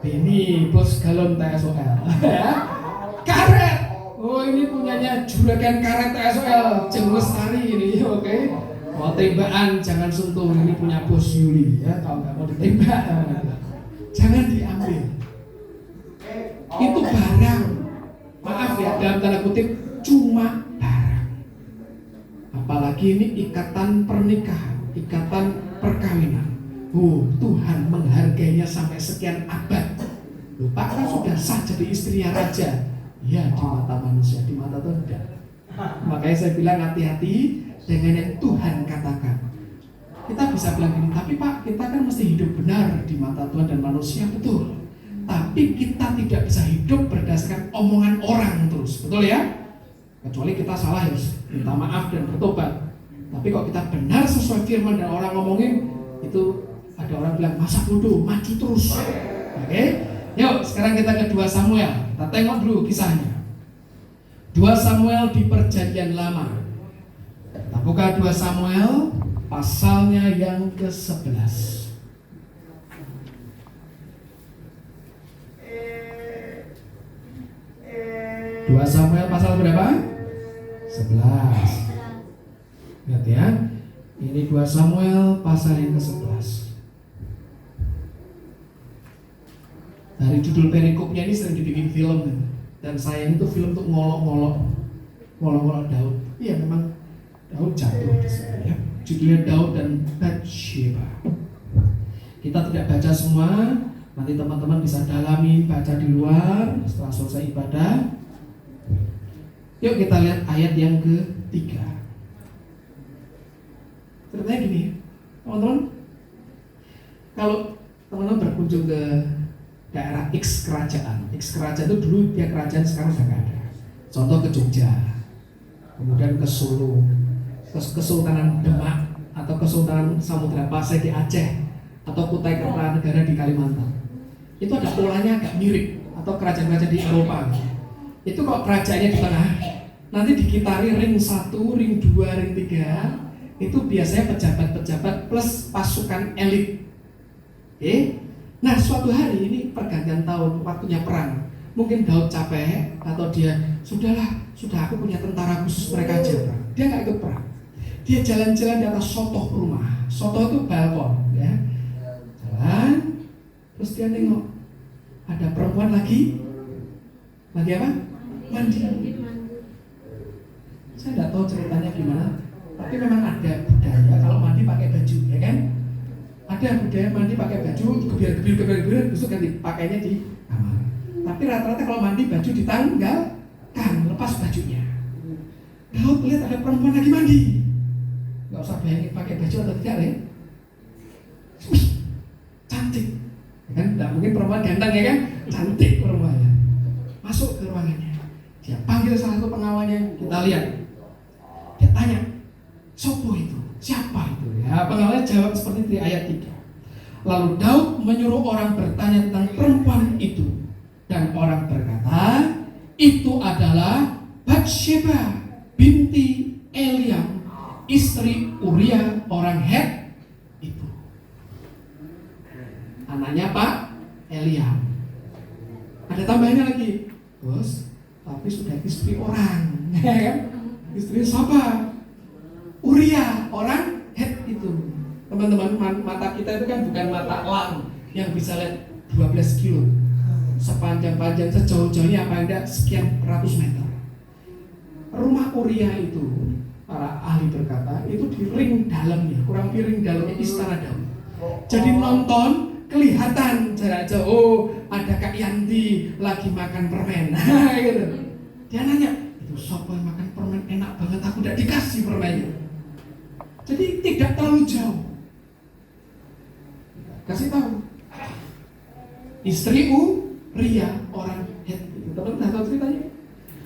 ini bos galon TSOL. Karet, oh ini punyanya juragan karet TSOL, Jeng Lestari ini, oke. Mau tembakan jangan sentuh, ini punya bos Yuli ya. Kalau nggak mau ditembak, jangan diambil. Itu barang, maaf ya, dalam tanda kutip, cuma barang. Apalagi ini ikatan pernikahan, ikatan perkawinan. Tuhan menghargainya sampai sekian abad. Pak kan sudah sah jadi istrinya raja. Ya, di mata manusia, di mata Tuhan tidak. Makanya saya bilang hati-hati dengan yang Tuhan katakan. Kita bisa bilang gini, tapi Pak, kita kan mesti hidup benar di mata Tuhan dan manusia, betul. Tapi kita tidak bisa hidup berdasarkan omongan orang terus, betul ya? Kecuali kita salah, harus minta maaf dan bertobat. Tapi kalau kita benar sesuai firman dan orang ngomongin, itu ada orang bilang masa bodoh, maju terus. Oke? Yuk, sekarang kita ke 2 Samuel. Kita tengok dulu kisahnya. 2 Samuel di Perjanjian Lama. Kita buka 2 Samuel pasalnya yang ke-11. 2 Samuel pasal berapa? 11. Lihat ya. Ini 2 Samuel pasal yang ke-11. Dari judul perikopnya ini sering dibikin film, dan sayang itu film tuh ngolok-ngolok Daud. Iya, memang Daud jatuh di sana ya. Judulnya Daud dan Bathsheba. Kita tidak baca semua, nanti teman-teman bisa dalami, baca di luar setelah selesai ibadah. Yuk kita lihat ayat yang ke-3. Ceritanya gini, teman-teman. Kalau teman-teman berkunjung ke daerah X kerajaan itu dulu dia kerajaan, sekarang sudah nggak ada. Contoh ke Jogja, kemudian ke Solo, ke Kesultanan Demak, atau Kesultanan Samudra Pasai di Aceh, atau Kutai Kartanegara di Kalimantan. Itu ada polanya agak mirip, atau kerajaan-kerajaan di Eropa. Itu kok kerajaannya di tengah, Nanti dikitari ring 1, ring 2, ring 3. Itu biasanya pejabat-pejabat plus pasukan elit. Oke? Nah, suatu hari ini pergantian tahun, waktunya perang. Mungkin Daud capek atau dia sudah aku punya tentara khusus, mereka aja perang. Dia nggak ikut perang. Dia jalan-jalan di atas sotoh rumah. Sotoh itu balkon, ya. Jalan, terus dia nengok ada perempuan lagi apa? Mandi. Saya nggak tahu ceritanya gimana, tapi memang ada budaya kalau mandi pakai baju, ya kan? Ada budaya mandi pakai baju, gebir, besok ganti pakainya di kamar. Tapi rata-rata kalau mandi baju ditanggalkan, lepas bajunya. Daud lihat ada perempuan lagi mandi. Gak usah bayangin pakai baju atau tidak, ya. Wih, cantik. Ya kan? Tidak mungkin perempuan ganteng, ya kan? Cantik perempuannya. Masuk ke ruangannya. Dia panggil salah satu pengawalnya. Kita lihat. Dia tanya, sopo itu? Siapa itu? Ya, pengawalnya jawab seperti di ayat 3. Lalu Daud menyuruh orang bertanya tentang perempuan itu. Dan orang berkata, itu adalah Batsheba binti Eliam, istri Uria orang Het itu. Anaknya Pak Eliam. Ada tambahannya lagi, bos, tapi sudah istri orang. Istri siapa? Uria orang Het itu. Teman-teman, mata kita itu kan bukan mata elang yang bisa lihat 12 kilo sepanjang-panjang, sejauh-jauhnya apa enggak sekian ratus meter. Rumah Uria itu, para ahli berkata, itu di ring dalamnya, kurang lebih ring dalamnya istana Daud. Jadi nonton kelihatan jarak jauh, ada Kak Yanti lagi makan permen. Gitu. Dia nanya, itu siapa yang makan permen enak banget, aku udah dikasih permennya. Jadi tidak terlalu jauh. Kasih tahu, istri Uria orang Het. Teman-teman tahu ceritanya?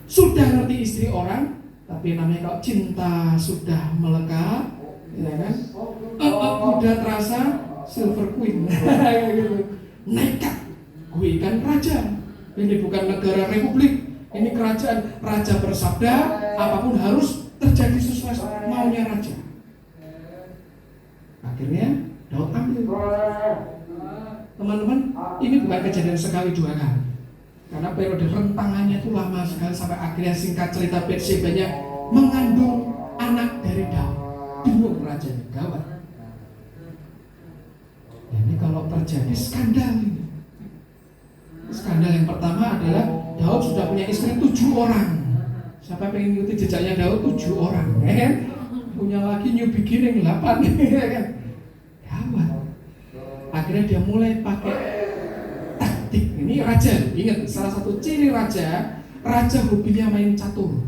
Sudah ngerti istri orang, tapi namanya kalau cinta sudah melekat, ya kan? Udah terasa silver queen, gitu. Nekat, gue kan raja. Ini bukan negara republik, ini kerajaan. Raja bersabda, apapun harus terjadi sesuai maunya raja. Akhirnya Daud ambil. Teman-teman, ini bukan kejadian sekali dua kali. Karena periode rentangannya itu lama sekali sampai akhirnya singkat cerita Batsheba-nya mengandung anak dari Daud. Bingung rajanya, gawat. Ini kalau terjadi skandal ini. Skandal yang pertama adalah Daud sudah punya istri 7 orang. Siapa pengen ngikuti jejaknya Daud? 7 orang, ya kan? Punya lagi new beginning 8, ya kan? Gawat. Akhirnya dia mulai pakai taktik. Ini raja, ingat salah satu ciri raja hobinya main catur.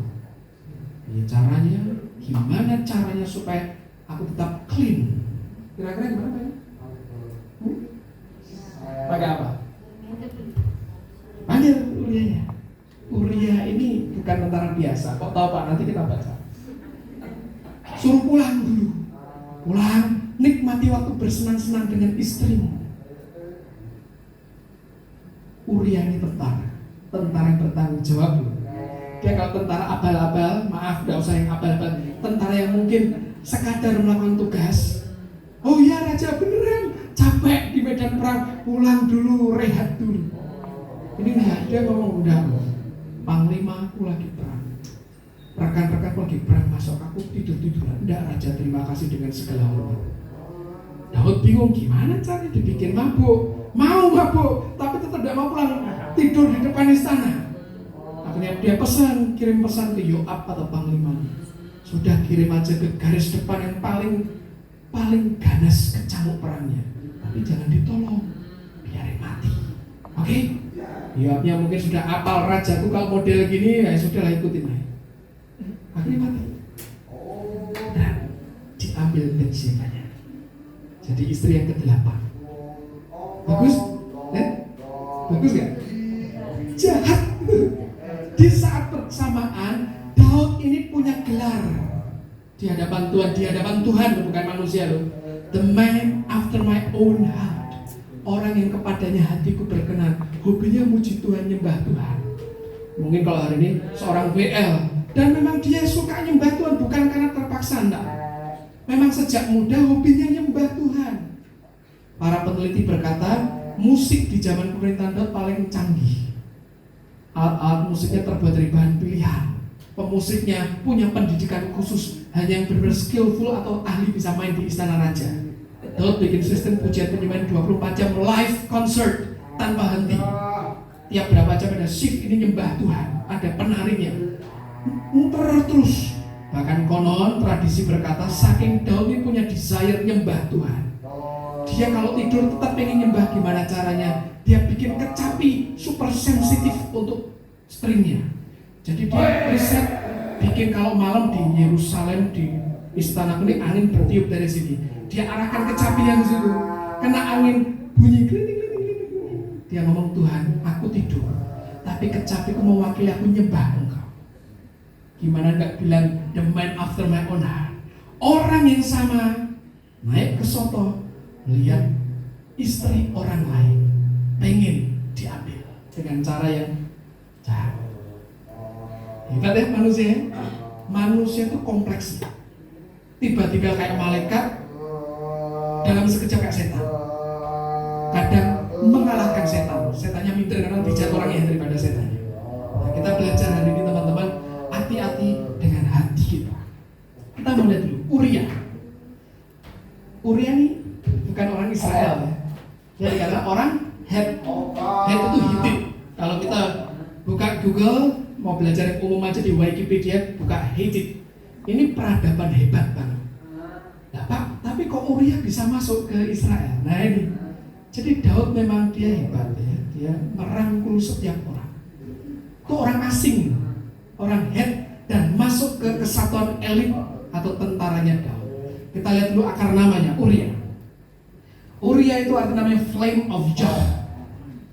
Ini caranya, gimana caranya supaya aku tetap clean? Kira-kira gimana Pak? Pakai apa? Panggil Urianya. Uria ini bukan tentara biasa. Kok tahu Pak? Nanti kita baca. Suruh pulang dulu. Pulang, nikmati waktu bersenang-senang dengan istrimu. Uria ini tentara yang bertanggung jawab. Dia kalau tentara abal-abal, maaf, gak usah yang abal-abal. Tentara yang mungkin sekadar melakukan tugas. Oh ya raja beneran, capek di medan perang, pulang dulu, rehat dulu. Ini enggak, dia ngomong udah, panglima aku lagi perang, rekan-rekanku lagi perang, masuk aku tidur-tiduran. Enggak raja, terima kasih dengan segala hormat. Daud bingung gimana cara dibikin mabuk. Mau mabuk, tapi tetap tidak mau pulang, tidur di depan istana. Akhirnya dia kirim pesan ke Yoab atau panglima. Sudah kirim aja ke garis depan yang paling ganas kecamuk perangnya. Tapi jangan ditolong, biarin mati. Oke? Yoabnya mungkin sudah apal rajaku kalau model gini, ya sudahlah ikutin aja. Akhirnya mati. Nah, diambil Batsheba-nya. Jadi istri yang ke-8. Bagus? Bagus gak? Jahat. Di saat bersamaan Daud ini punya gelar di hadapan Tuhan, bukan manusia loh. The man after my own heart. Orang yang kepadanya hatiku berkenan. Hobinya muji Tuhan, nyembah Tuhan. Mungkin kalau hari ini seorang WL Dan memang dia suka nyembah Tuhan bukan karena terpaksa, enggak. Memang sejak muda hobinya nyembah Tuhan. Para peneliti berkata, musik di zaman pemerintahan Daud paling canggih. Alat-alat musiknya terbuat dari bahan pilihan. Pemusiknya punya pendidikan khusus, hanya yang benar-benar skillful atau ahli bisa main di istana raja. Daud bikin sistem pujian penyembahan 24 jam live concert tanpa henti. Tiap berapa jam ada shift ini nyembah Tuhan, ada penarinya, muter terus. Bahkan konon tradisi berkata saking Daud ini punya desire nyembah Tuhan. Dia kalau tidur tetap pengen nyembah, gimana caranya? Dia bikin kecapi super sensitif untuk stringnya. Jadi dia riset bikin kalau malam di Yerusalem di Istana Kuning angin bertiup dari sini. Dia arahkan kecapi yang situ, kena angin bunyi klinik. Dia ngomong, Tuhan, aku tidur, tapi kecapiku mewakili aku nyembah Engkau. Gimana enggak bilang the man after my own heart. Orang yang sama naik ke soto, lihat istri orang lain pengen diambil dengan cara yang jahat. Hebat ya manusia. Manusia itu kompleks. Tiba-tiba kayak malaikat, dalam sekejap kayak setan. Kadang mengalahkan setan. Setannya minder karena dijat orangnya daripada setannya. Nah, kita belajar hari ini teman-teman, hati-hati dengan hati kita. Kita mau lihat dulu Uria. Uria ini bukan orang Israel ya. Dia dikatakan orang Het. Het itu Hitit. Kalau kita buka Google, mau belajar yang umum aja di Wikipedia, buka Hitit. Ini peradaban hebat banget. Nah, Pak, tapi kok Uria bisa masuk ke Israel? Nah ini. Jadi Daud memang dia hebat ya. Dia merangkul setiap orang. Itu orang asing, orang Het, dan masuk ke kesatuan elit atau tentaranya Daud. Kita lihat dulu akar namanya, Uria. Uria itu artinya namanya flame of Jah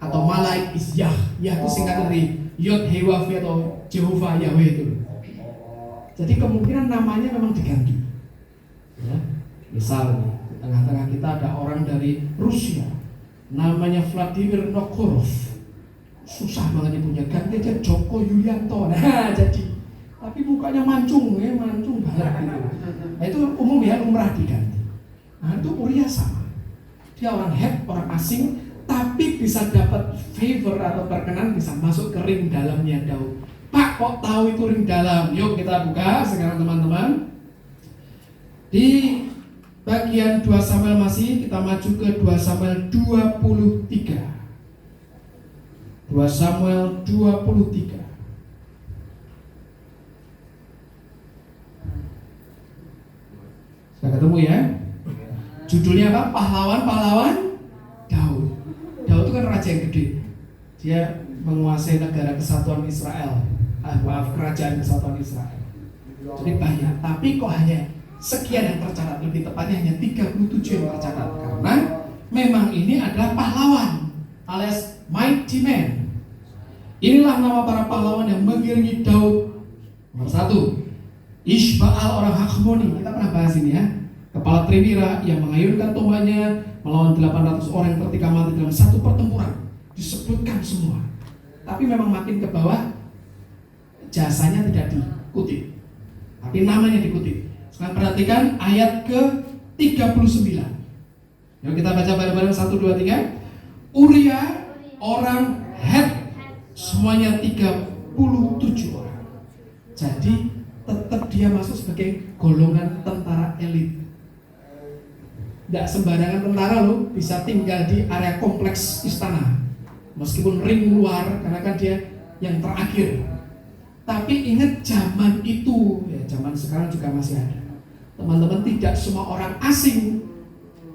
atau Malai is Yah. Yah itu singkatan dari Yod Hewafi atau Jehovah Yahweh itu. Jadi kemungkinan namanya memang diganti. Ya. Misal nih, di tengah-tengah kita ada orang dari Rusia, namanya Vladimir Nokorov. Susah banget ibunya, ganti aja Joko Yulianto. Nah jadi, tapi mukanya mancung ya, mancung banget gitu. Nah itu umum ya, umrah diganti. Nah itu Uria sama. Dia orang Het, orang asing, tapi bisa dapat favor atau perkenan, bisa masuk ke ring dalamnya Daud. Pak, kok tahu itu ring dalam? Yuk kita buka sekarang teman-teman. Di bagian 2 Samuel masih, kita maju ke 2 Samuel 23. 2 Samuel 23. Sudah ketemu ya? Judulnya apa? Pahlawan-pahlawan Daud. Daud itu kan raja yang gede. Dia menguasai negara kesatuan Israel. Kerajaan kesatuan Israel. Jadi banyak, tapi kok hanya sekian yang tercatat, lebih tepatnya hanya 37 yang tercatat. Karena memang ini adalah pahlawan alias mighty man. Inilah nama para pahlawan yang mengiringi Daud. Nomor 1, Ishbaal orang Hakmoni. Kita pernah bahas ini ya. Kepala Triwira yang mengayunkan tombaknya melawan 800 orang yang tertikam mati dalam satu pertempuran. Disebutkan semua. Tapi memang makin ke bawah jasanya tidak dikutip, tapi namanya dikutip. Sekarang perhatikan ayat ke-39. Yuk kita baca bareng-bareng 1, 2, 3. Uria orang Het, semuanya 37 orang. Jadi tetap dia masuk sebagai golongan tentara elit. Tidak sembarangan tentara loh bisa tinggal di area kompleks istana, meskipun ring luar karena kan dia yang terakhir. Tapi ingat zaman itu, ya zaman sekarang juga masih ada. Teman-teman, tidak semua orang asing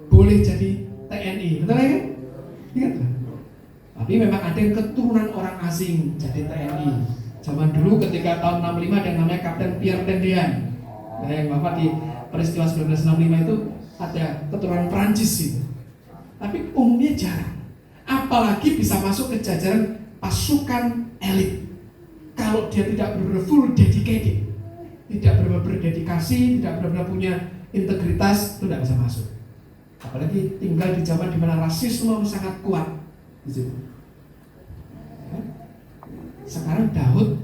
boleh jadi TNI, betul kan? Ingat kan? Tapi memang ada yang keturunan orang asing jadi TNI. Zaman dulu ketika tahun 65 ada yang namanya Kapten Pierre Tendian, yang wafat di peristiwa 1965 itu ada keturunan Prancis itu. Tapi umumnya jarang. Apalagi bisa masuk ke jajaran pasukan elit. Kalau dia tidak benar-benar full dedicated, tidak benar-benar berdedikasi, tidak benar-benar punya integritas, itu tidak bisa masuk. Apalagi tinggal di zaman di mana rasisme sangat kuat di situ. Sekarang Daud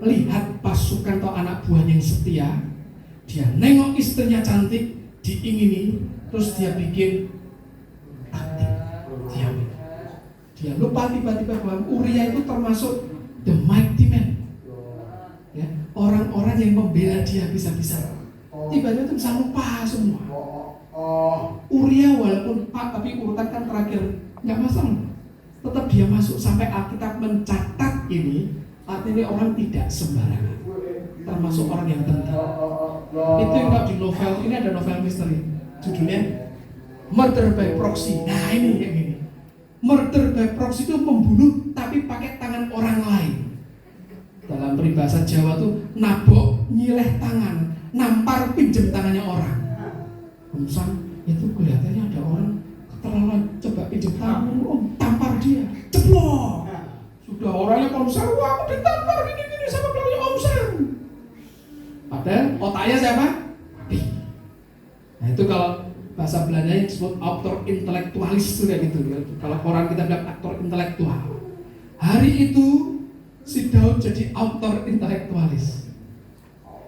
lihat pasukan atau anak buah yang setia, dia nengok istrinya cantik, diingini, terus dia bikin taktik. Dia lupa tiba-tiba bahwa Uria itu termasuk the mighty man, ya, orang-orang yang membela dia bisa-bisa. Tiba-tiba itu bisa lupa semua. Uria walaupun tapi urutan kan terakhir, nggak masalah. Tetap dia masuk sampai Alkitab mencatat ini, artinya orang tidak sembarangan, termasuk orang yang penting. Itu yang kalau di novel, ini ada novel misteri, judulnya Murder by Proxy. Nah ini yang ini. Murder by proxy itu membunuh tapi pakai tangan orang lain. Dalam peribahasa Jawa tuh nabok, nyileh tangan, nampar pinjem tangannya orang. Misal itu kelihatannya ada orang keterlaluan, coba pinjem tangan, tampar dia, ceplok. Sudah orangnya kalau misalnya, wah aku ditampar gini-gini sama keluarga Om Sam. Padahal otaknya siapa? Nah itu kalau bahasa Belandanya disebut aktor intelektualis itu kayak gitu. Kalau orang kita bilang aktor intelektual. Hari itu si Daud jadi aktor intelektualis.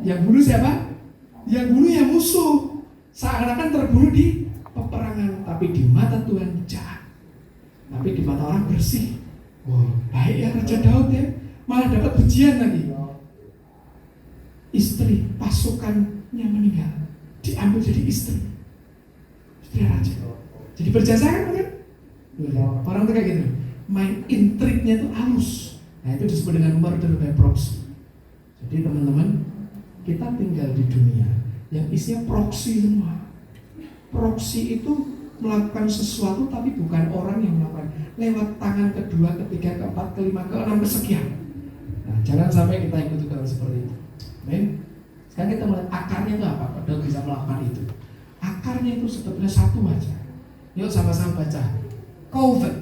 Yang bunuh siapa? Yang bunuh yang musuh. Seakan-akan terbunuh di peperangan, tapi di mata Tuhan jahat. Tapi di mata orang bersih. Wow, baik ya Raja Daud ya. Malah dapat pujian lagi. Istri pasukannya meninggal, diambil jadi istri raja. Jadi berjasa kan? Orang tuh kayak gitu, main intriknya tuh halus. Nah itu disebut dengan murder by proxy. Jadi teman-teman, kita tinggal di dunia yang isinya proxy semua. Proxy itu melakukan sesuatu tapi bukan orang yang melakukan, lewat tangan kedua, ketiga, keempat, kelima, keenam, kesekian. Nah jangan sampai kita ikut hal seperti itu. Amin. Sekarang kita melihat akarnya itu apa? Padahal bisa melakukan itu. Akarnya itu sebetulnya satu aja. Yuk sama-sama baca. Covet.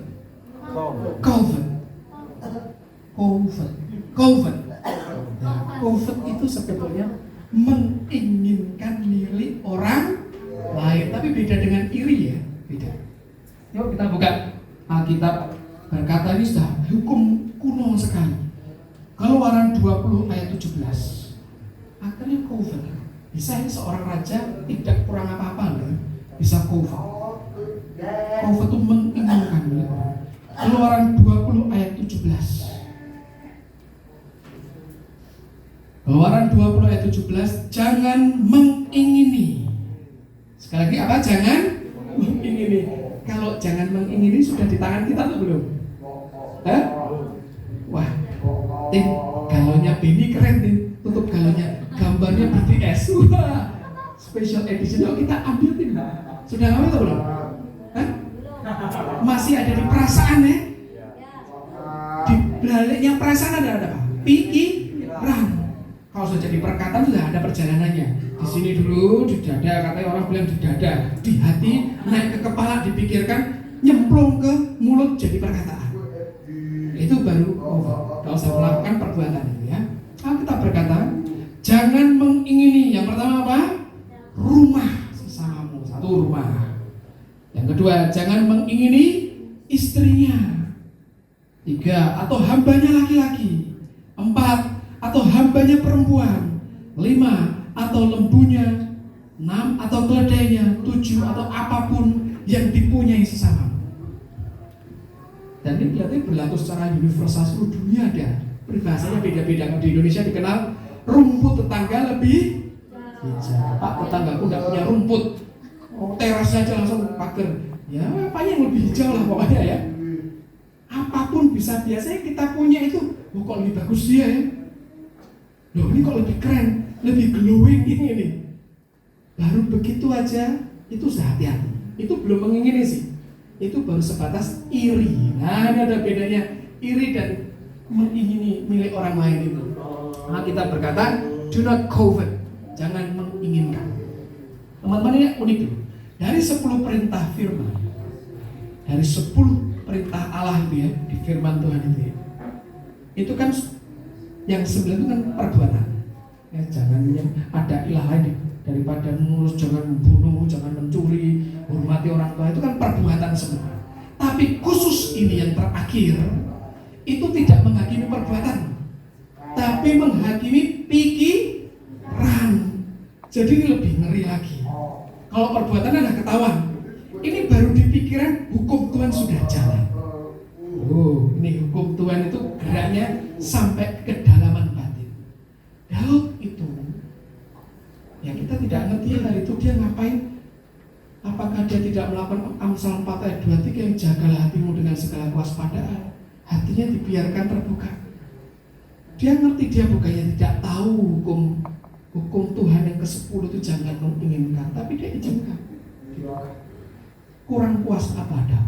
Covet itu sebetulnya menginginkan milik orang lain, tapi beda dengan iri ya, beda. Yuk kita buka Alkitab, berkata ini sudah hukum kuno sekali. Keluaran 20 ayat 17. Akhirnya covet. Bisa ini seorang raja tidak kurang apa-apa loh, bisa covet. Covet itu menginginkan milik orang. Keluaran 20 ayat 17. Keluaran 20 ayat 17, jangan mengingini. Sekali lagi apa? Jangan mengingini. Kalau jangan mengingini sudah di tangan kita atau belum? Hah? Wah, galonnya Benny keren nih, tutup galonnya, gambarnya BTS. Wah, special edition. Yuk kita ambil nih. Sudah ngambil atau belum? Hah? Masih ada di perasaan ya? Di baliknya perasaan ada apa? Pikiran. Kalau sudah jadi perkataan sudah ada perjalanannya. Di sini dulu di dada, katanya orang bilang di dada, di hati, naik ke kepala, dipikirkan, nyemplung ke mulut jadi perkataan. Itu baru kalau saya melakukan perbuatan itu ya. Kalau kita berkata, jangan mengingini. Yang pertama apa? Rumah sesamamu, satu rumah. Yang kedua, jangan mengingini istrinya. 3, atau hambanya laki-laki. 4, atau hambanya perempuan. 5, atau lembunya. 6, atau keledainya. 7, atau apapun yang dipunyai sesama. Dan ini berarti berlaku secara universal seluruh dunia ada. Peribahasanya beda-beda. Di Indonesia dikenal rumput tetangga lebih hijau. Pak, tetanggaku nggak punya rumput, terasnya aja langsung pagar. Ya, apa yang lebih hijau lah pokoknya ya. Apapun bisa, biasanya kita punya itu. Oh, kok lebih bagus dia ya. Loh, ini kok lebih keren, lebih glowing ini. Baru begitu aja, itu sehati-hati. Itu belum mengingini sih. Itu baru sebatas iri. Nah, ini ada bedanya iri dan mengingini milik orang lain itu. Nah, kita berkata, do not covet. Jangan menginginkan. Teman-teman, ini unik loh. Dari 10 perintah firman, dari 10 perintah Allah itu ya, di firman Tuhan itu ya, itu kan yang 9 itu kan perbuatan ya, jangan ada ilah lain daripada mengurus, jangan membunuh, jangan mencuri, hormati orang tua, itu kan perbuatan semua. Tapi khusus ini yang terakhir, itu tidak menghakimi perbuatan, tapi tapi menghakimi pikiran. Jadi ini lebih ngeri lagi. Kalau perbuatan ada ketahuan, ini baru di pikiran, hukum Tuhan sudah jalan. Oh, ini hukum Tuhan itu geraknya sampai ke kedalaman batin. Daud itu, ya kita tidak ngerti hari itu dia ngapain. Apakah dia tidak melakukan Amsal 4 ayat 23 yang jagalah hatimu dengan segala kewaspadaan. Hatinya dibiarkan terbuka. Dia ngerti, dia bukannya tidak tahu hukum Tuhan yang ke-10 itu jangan menginginkan, tapi dia izinkan. Kurang puas apa ada?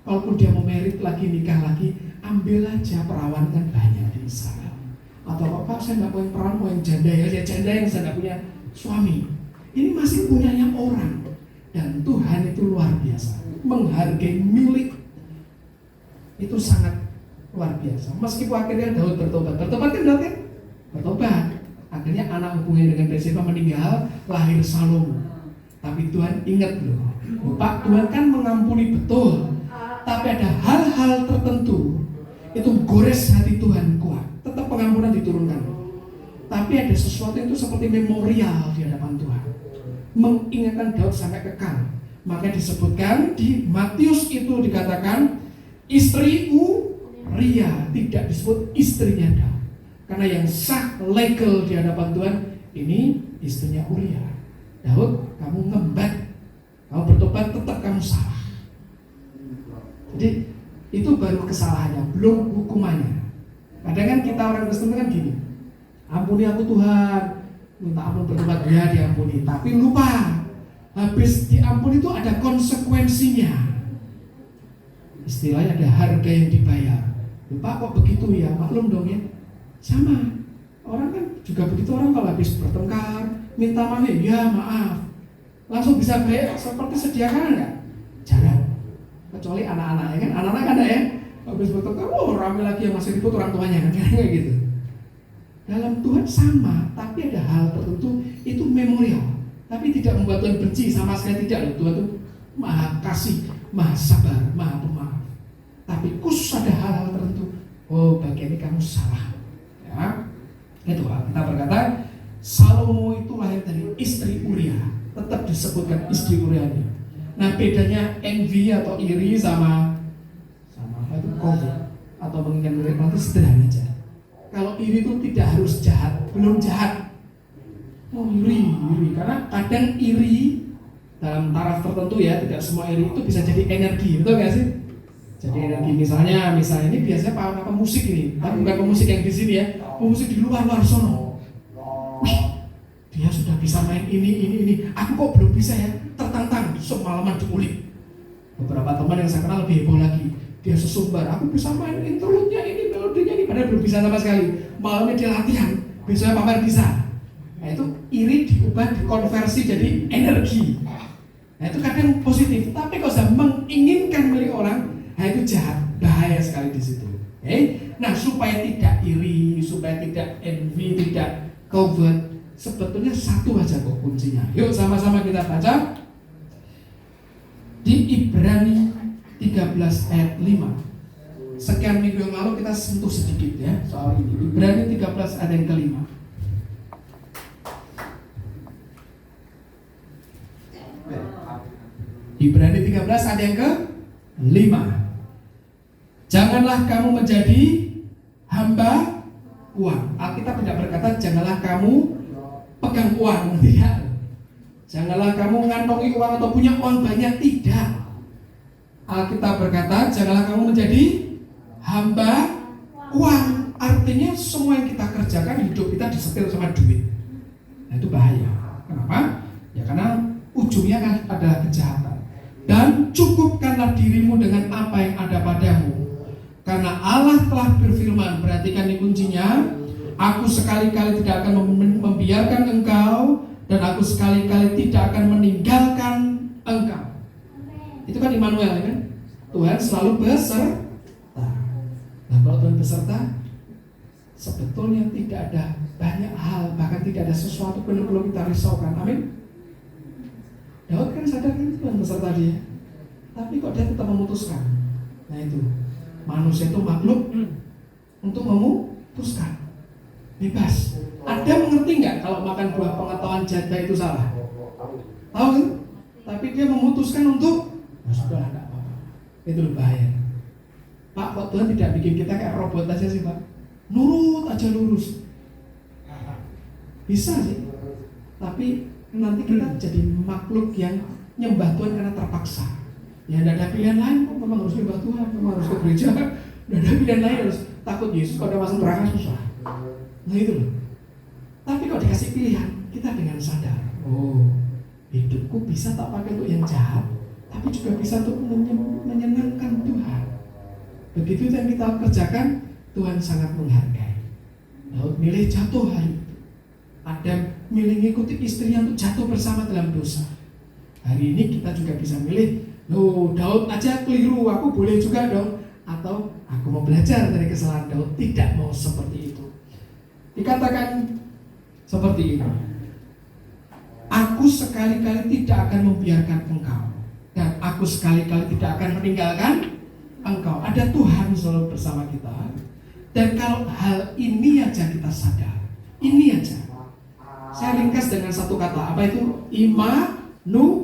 Kalaupun dia mau merit lagi, nikah lagi, ambil aja perawan, kan banyak di Israel. Atau apa, saya nggak mau yang perawan, mau yang janda ya, janda yang saya nggak punya suami. Ini masih punyanya orang. Dan Tuhan itu luar biasa, menghargai milik itu sangat luar biasa. Meskipun akhirnya Daud bertobat kan Daud kan? Bertobat. Akhirnya anak hubungannya dengan Batseba meninggal, lahir Salomo. Tapi Tuhan ingat loh, Pak, Tuhan kan mengampuni betul, tapi ada hal-hal tertentu itu gores hati Tuhan kuat, tetap pengampunan diturunkan. Tapi ada sesuatu itu seperti memorial di hadapan Tuhan, mengingatkan Daud sampai kekal. Maka disebutkan di Matius itu dikatakan istri Uria, tidak disebut istrinya Daud. Karena yang sah legal di hadapan Tuhan ini istrinya Uria. Daud, kamu ngembat, kamu bertobat, tetap kamu salah. Jadi itu baru kesalahannya, belum hukumannya. Kadang kan kita orang Kristen kan gini, ampuni aku Tuhan, minta ampun bertobat, ya diampuni. Tapi lupa, habis diampuni itu ada konsekuensinya. Istilahnya ada harga yang dibayar. Lupa kok begitu ya, maklum dong ya. Sama, orang kan juga begitu, orang kalau habis bertengkar, minta maaf, ya maaf, langsung bisa bayar seperti sedia kala enggak? Jarang. Kecuali anak-anak ya kan, anak-anak kan ya, habis bertengkar, rame lagi yang masih ribut orang tuanya kan, kayak gitu. Dalam Tuhan sama, tapi ada hal tertentu itu memorial, tapi tidak membuat Tuhan benci sama sekali, tidak loh. Tuhan itu maha kasih, maha sabar, maha pemaaf. Tapi khusus ada hal-hal tertentu, oh bagian ini kamu salah. Ya, itu kita berkata Salomo itu lahir dari istri Uria, tetap disebutkan istri Urianya. Nah bedanya envy atau iri sama apa itu covet atau menginginkan milik itu sederhana aja. Kalau iri itu tidak harus jahat, belum jahat. Oh iri, karena kadang iri dalam taraf tertentu ya, tidak semua iri itu bisa jadi energi, betul nggak sih? Jadi energi misalnya ini biasanya apa musik ini, tapi bukan pemusik yang di sini ya, pemusik di luar sono. Wih, dia sudah bisa main ini, aku kok belum bisa ya, tertantang, semalaman diulik. Beberapa teman yang saya kenal lebih heboh lagi, dia sesumbar, aku bisa main interlude-nya ini, melodinya ini, padahal belum bisa sama sekali. Malamnya dia latihan, besoknya pamer bisa. Nah itu iri diubah, dikonversi jadi energi. Nah itu kadang positif, tapi kalau sudah menginginkan milik orang, nah itu jahat, bahaya sekali di situ. Nah supaya tidak iri, supaya tidak envy, tidak covet, sebetulnya satu aja kok kuncinya. Yuk sama-sama kita baca di Ibrani 13 ayat 5. Sekian minggu yang lalu kita sentuh sedikit ya soal ini. Ibrani 13 ayat yang kelima. Ibrani 13 ayat yang ke-5. Janganlah kamu menjadi hamba uang. Alkitab tidak berkata janganlah kamu pegang uang, tidak. Janganlah kamu ngantongi uang atau punya uang banyak, tidak. Alkitab berkata janganlah kamu menjadi hamba uang. Artinya semua yang kita kerjakan, hidup kita disetir sama duit. Nah itu bahaya. Kenapa? Ya karena ujungnya kan adalah kejahatan. Dan cukupkanlah dirimu dengan apa yang ada padamu. Karena Allah telah berfirman, perhatikan ini kuncinya, aku sekali-kali tidak akan membiarkan engkau, dan aku sekali-kali tidak akan meninggalkan engkau. Itu kan Immanuel kan? Tuhan selalu beserta. Nah kalau Tuhan beserta, sebetulnya tidak ada banyak hal, bahkan tidak ada sesuatu pun yang perlu kita risaukan. Amin. Daud kan sadar kan Tuhan beserta dia, tapi kok dia tetap memutuskan. Nah itu manusia itu makhluk untuk memutuskan. Bebas. Ada mengerti nggak kalau makan buah pengetahuan janda itu salah? Tahu kan? Tapi dia memutuskan untuk, sudah nggak apa-apa. Itu bahaya. Pak, kok Tuhan tidak bikin kita kayak robot aja sih Pak? Nurut aja lurus. Bisa sih. Tapi nanti kita jadi makhluk yang nyembah Tuhan karena terpaksa. Ya tidak ada pilihan lain, kok memang harus nyembah Tuhan, memang harus ke gereja. Tidak ada pilihan lain, harus takut Yesus kalau ada masuk neraka susah. Nah itu loh. Tapi kalau dikasih pilihan, kita dengan sadar, oh hidupku bisa tak pakai untuk yang jahat, tapi juga bisa untuk menyenangkan Tuhan. Begitu yang kita kerjakan, Tuhan sangat menghargai. Daud milih jatuh hari itu. Adam milih mengikuti istrinya untuk jatuh bersama dalam dosa. Hari ini kita juga bisa milih, loh Daud aja keliru, aku boleh juga dong. Atau aku mau belajar dari kesalahan Daud, tidak mau seperti itu. Dikatakan seperti ini, aku sekali-kali tidak akan membiarkan engkau, dan aku sekali-kali tidak akan meninggalkan engkau. Ada Tuhan selalu bersama kita. Dan kalau hal ini aja kita sadar, ini aja. Saya ringkas dengan satu kata, apa itu? Immanuel.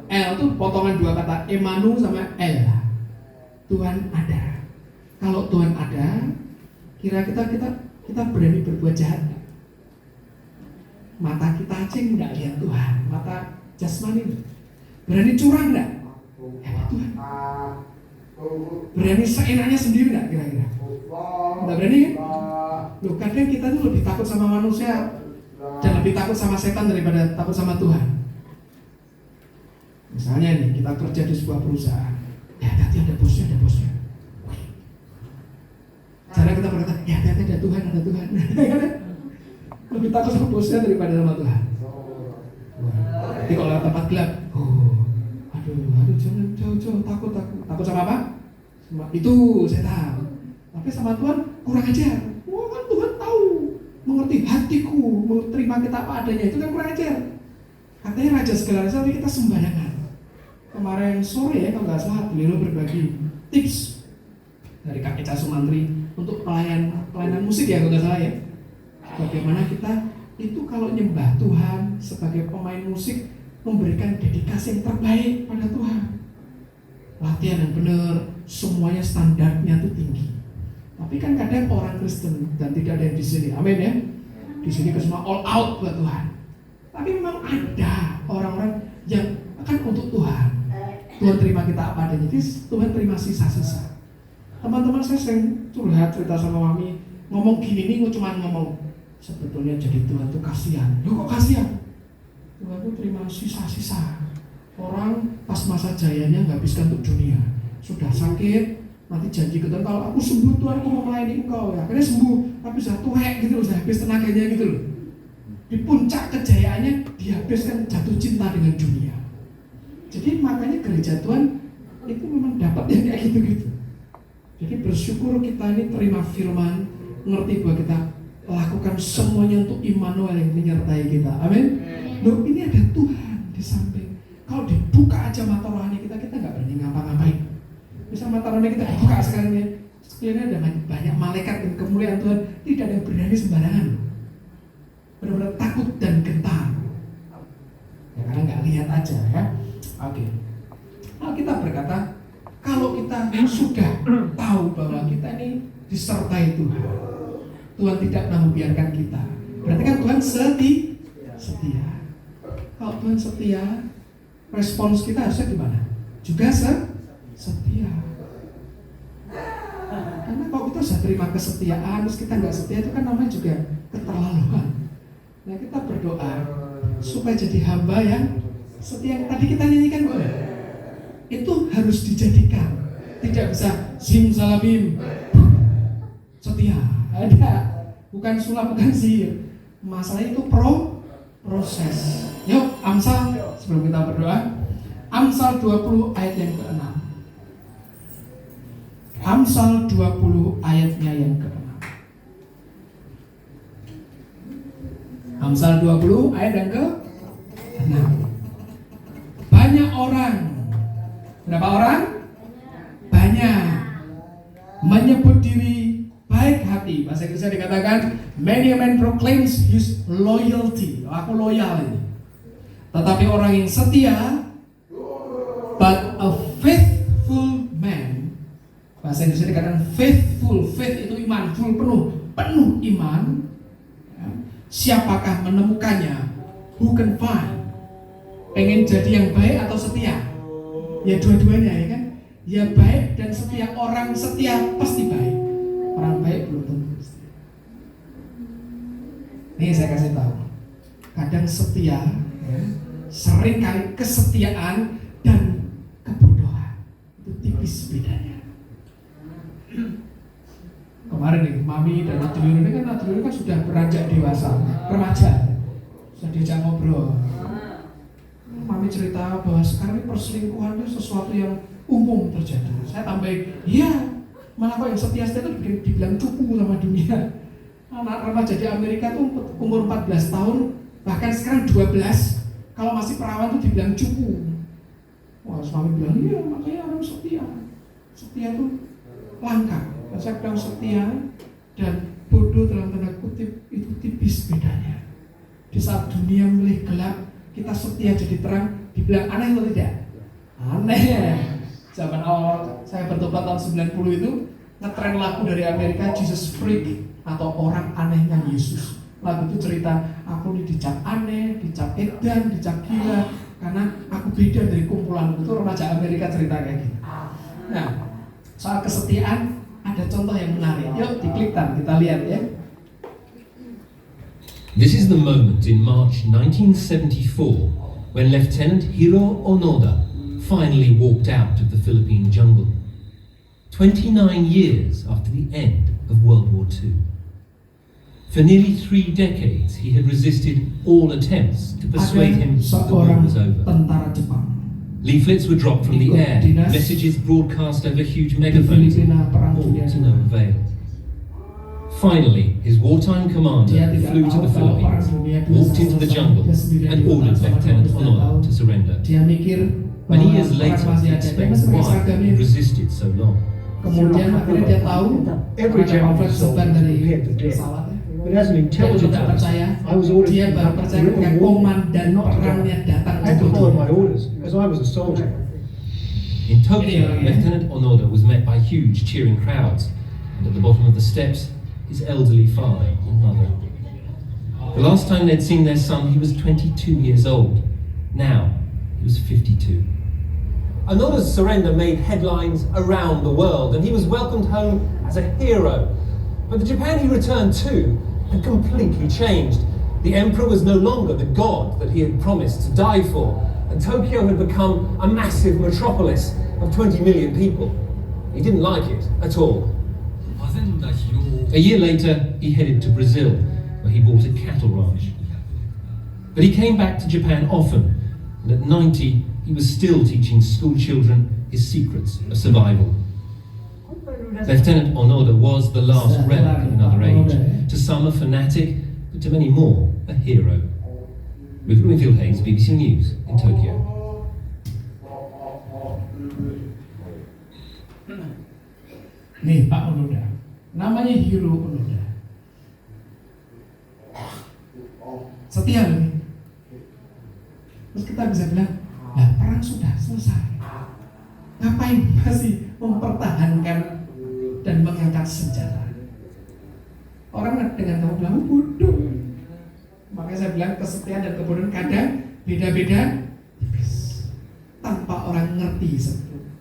Itu potongan dua kata, Emanu sama El. Tuhan ada. Kalau Tuhan ada, kira kita berani berbuat jahat nggak? Mata kita aja nggak lihat Tuhan, mata jasmani. Berani curang nggak? Hebat Tuhan. Berani seenaknya sendiri nggak kira-kira? Nggak berani kan? Loh, kadang kita tuh lebih takut sama manusia dan lebih takut sama setan daripada takut sama Tuhan. Misalnya nih, kita kerja di sebuah perusahaan, ya hati-hati ada bosnya. Cara kita berkata, ya hati-hati ada Tuhan. Lebih takut sama bosnya daripada sama Tuhan. Jadi kalau lewat tempat gelap, aduh, jangan jauh-jauh, takut sama apa? Sama itu setan. Tapi sama Tuhan kurang ajar. Wah kan Tuhan tahu, mengerti hatiku, mau terima kita apa adanya, itu kan kurang ajar. Katanya raja segala sesuatu kita sembarangan. Kemarin sore ya kalau nggak salah beliau berbagi tips dari Kak Eca Sumantri untuk pelayanan musik ya kalau nggak salah ya. Bagaimana kita itu kalau nyembah Tuhan sebagai pemain musik memberikan dedikasi yang terbaik pada Tuhan. Latihan yang benar, semuanya standarnya itu tinggi. Tapi kan kadang orang Kristen dan tidak ada yang di sini, amin ya. Di sini semua all out buat Tuhan. Tapi memang ada orang-orang yang akan untuk Tuhan. Tuhan terima kita apa adanya, jadi Tuhan terima sisa-sisa. Teman-teman saya sering curhat cerita sama Mami, ngomong gini nih, cuma ngomong sebetulnya jadi Tuhan tuh kasihan. Loh kok kasihan? Tuhan tuh terima sisa-sisa. Orang pas masa jayanya habiskan untuk dunia, sudah sakit, nanti janji ke Tuhan, kalau aku sembuh Tuhan aku mau melayani engkau ya. Akhirnya sembuh, tapi sudah tuwek gitu loh, sudah habis tenaganya gitu loh. Di puncak kejayaannya dihabiskan jatuh cinta dengan dunia. Jadi makanya gereja Tuhan itu memang dapat yang kayak gitu-gitu. Jadi bersyukur kita ini terima firman, ngerti bahwa kita lakukan semuanya untuk Immanuel yang menyertai kita. Amin. Loh ini ada Tuhan di samping. Kalau dibuka aja mata rohani kita nggak berani ngapa-ngapain. Bisa mata rohani kita dibuka sekarang ini, sekiranya ada banyak malaikat dan kemuliaan Tuhan, tidak ada yang berani sembarangan. Benar-benar takut dan gentar. Ya karena nggak lihat aja ya. Oke. Nah, kita berkata, kalau kita sudah tahu bahwa kita ini disertai Tuhan, Tuhan tidak pernah membiarkan kita. Berarti kan Tuhan setia. Kalau Tuhan setia, respons kita harusnya gimana? Juga setia. Karena kalau kita sudah terima kesetiaan, terus kita nggak setia, itu kan namanya juga keterlaluan. Nah kita berdoa supaya jadi hamba yang setia. Tadi kita nyanyikan kok, itu harus dijadikan. Tidak bisa simsalabim setia. Ada, bukan sulap, bukan sihir. Masalahnya itu proses. Yuk, Amsal sebelum kita berdoa. Amsal 20 ayat yang ke-6. Amsal 20 ayatnya yang ke-6. Amsal 20 ayat yang ke-6. Banyak orang, berapa orang? Banyak menyebut diri baik hati hati. Bahasa Inggrisnya dikatakan, many a man proclaims his loyalty. Aku loyal ini. Tetapi orang yang setia, but a faithful man. Bahasa Inggrisnya dikatakan faithful. Faith itu iman, full, penuh iman. Ya. Siapakah menemukannya? Who can find? Pengen jadi yang baik atau setia? Ya dua-duanya ya kan? Ya baik dan setia. Orang setia pasti baik. Orang baik belum tentu setia. Nih saya kasih tahu. Kadang setia, ya, sering kali kesetiaan dan kebodohan itu tipis bedanya. Kemarin nih, Mami dan Nadulur kan sudah beranjak dewasa, remaja, sudah diajak ngobrol. Mami cerita bahwa sekarang ini perselingkuhan itu sesuatu yang umum terjadi. Saya tambahin, iya, malah kok yang setia-setia itu dibilang cupu sama dunia. Anak remaja di Amerika tuh umur 14 tahun, bahkan sekarang 12, kalau masih perawan tuh dibilang cupu. Wah, Mami bilang, iya makanya orang setia. Setia tuh langka. Saya bilang setia dan bodoh dalam tanda kutip itu tipis bedanya. Di saat dunia mulai gelap, kita setia jadi terang, dibilang aneh atau tidak? Aneh. Zaman awal saya bertobat tahun 90 itu ngetren lagu dari Amerika, Jesus Freak atau orang anehnya Yesus. Lagu itu cerita aku ini dicap aneh, dicap edan, dicap gila karena aku beda dari kumpulan. Itu remaja Amerika cerita kayak gitu. Nah, soal kesetiaan ada contoh yang menarik. Yuk diklikkan, kita lihat ya. This is the moment in March 1974 when Lieutenant Hiro Onoda finally walked out of the Philippine jungle. 29 years after the end of World War II. For nearly 3 decades, he had resisted all attempts to persuade him that the war seorang was over. tentara Jepang Leaflets were dropped from the air, messages broadcast over huge megaphones, all to no avail. Finally, his wartime commander flew to the Philippines, walked into the jungle, and ordered Lieutenant Onoda to surrender. Dia mikir Many years bahwa later, orang masih he ada. Dia explains masih pakai why seragamnya. he resisted so long. Kemudian akhirnya dia tahu Every ada German pamflet soldier sebar dari prepared for death. pesawat. But as an Dia intelligence tidak percaya. officer, I was ordered Dia to baru conduct percaya a ketika war komandan not to go. perangnya datang I had to follow my jemput. orders because I was a soldier. In Tokyo, Lieutenant Onoda was met by huge cheering crowds, and at the bottom of the steps, his elderly father and mother. The last time they'd seen their son, he was 22 years old. Now, he was 52. Onoda's surrender made headlines around the world, and he was welcomed home as a hero. But the Japan he returned to had completely changed. The emperor was no longer the god that he had promised to die for, and Tokyo had become a massive metropolis of 20 million people. He didn't like it at all. A year later, he headed to Brazil, where he bought a cattle ranch. But he came back to Japan often, and at 90, he was still teaching school children his secrets of survival. Lieutenant Onoda was the last relic of another age. To some a fanatic, but to many more a hero. Rupert Winfield Hayes, BBC News in Tokyo. Nih Pak Onoda, namanya Hiro Onoda. Setia loh nih. Terus kita bisa bilang, nah perang sudah selesai. Ngapain masih mempertahankan dan mengangkat senjata? Orang dengan kamu bilang bodoh. Makanya saya bilang kesetiaan dan kebodohan kadang beda-beda tipis. Tanpa orang ngerti sebetulnya.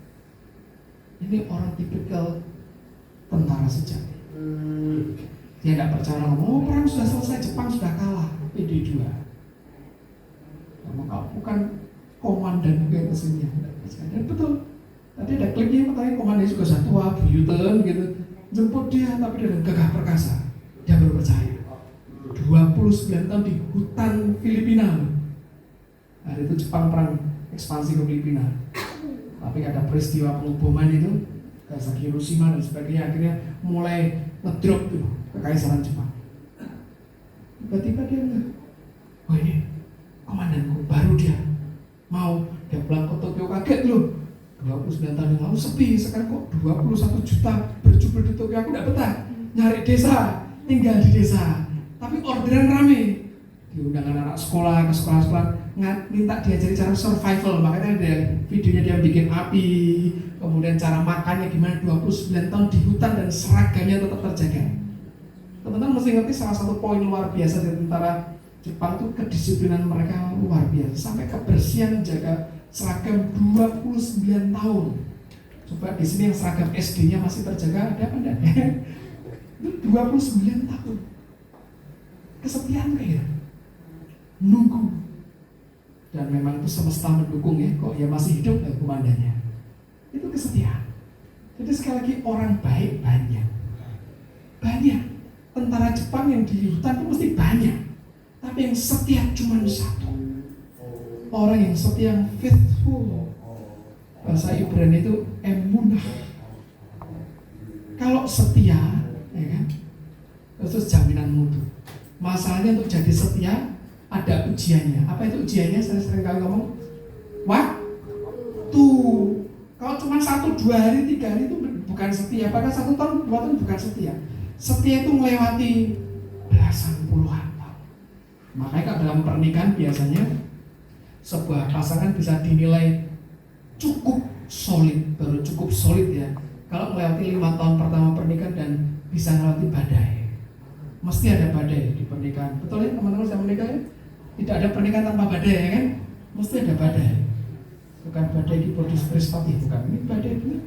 Ini orang tipikal tentara sejati. Dia nggak percaya ngomong, oh perang sudah selesai, Jepang sudah kalah, PD2. Kamu bukan komandan yang kesini. Dan betul. Tadi ada klipnya katanya komandan juga tua, buyuten gitu. Jemput dia tapi dengan gagah perkasa. Dia baru percaya. 29 tahun di hutan Filipina. Hari itu Jepang perang ekspansi ke Filipina. Tapi ada peristiwa pengoboman itu, kayak Hiroshima dan sebagainya, akhirnya mulai ngedrop tuh kekaisaran Jepang. Tiba-tiba dia nggak, oh ini komandanku, baru dia dia pulang ke Tokyo, kaget loh. 29 tahun yang lalu sepi, sekarang kok 21 juta berjubel di Tokyo, aku nggak betah. nyari desa, tinggal di desa, tapi orderan rame. Diundang anak sekolah ke sekolah-sekolah, minta diajari cara survival. Makanya ada videonya dia bikin api, kemudian cara makannya gimana, 29 tahun di hutan dan seragamnya tetap terjaga. Teman-teman mesti ngerti salah satu poin luar biasa dari tentara Jepang itu kedisiplinan mereka luar biasa, sampai kebersihan menjaga seragam 29 tahun. Coba di sini yang seragam SD-nya masih terjaga ada apa enggak? Itu 29 tahun. Kesetiaan kayak gitu. Nunggu. Dan memang itu semesta mendukung ya, kok ya masih hidup ya komandannya. Itu kesetiaan. Jadi sekali lagi orang baik banyak. Banyak. Tentara Jepang yang di hutan itu mesti banyak. Tapi yang setia cuma satu. Orang yang setia, yang faithful. Bahasa Ibrani itu emunah. Kalau setia, ya kan, itu jaminan mutu. Masalahnya untuk jadi setia ada ujiannya. Apa itu ujiannya? Saya sering kali ngomong, waktu. Kalau cuma 1, 2 hari, 3 hari itu bukan setia. Bahkan 1 tahun, 2 tahun bukan setia. Setia itu melewati belasan puluhan tahun. Makanya kalau dalam pernikahan biasanya sebuah pasangan bisa dinilai cukup solid, baru cukup solid ya kalau melewati 5 tahun pertama pernikahan dan bisa melewati badai. Mesti ada badai di pernikahan. Betul ya teman-teman saya menikah ya? Tidak ada pernikahan tanpa badai ya kan? Mesti ada badai. Bukan badai keyboardis Kristofi, bukan. Ini badai ini.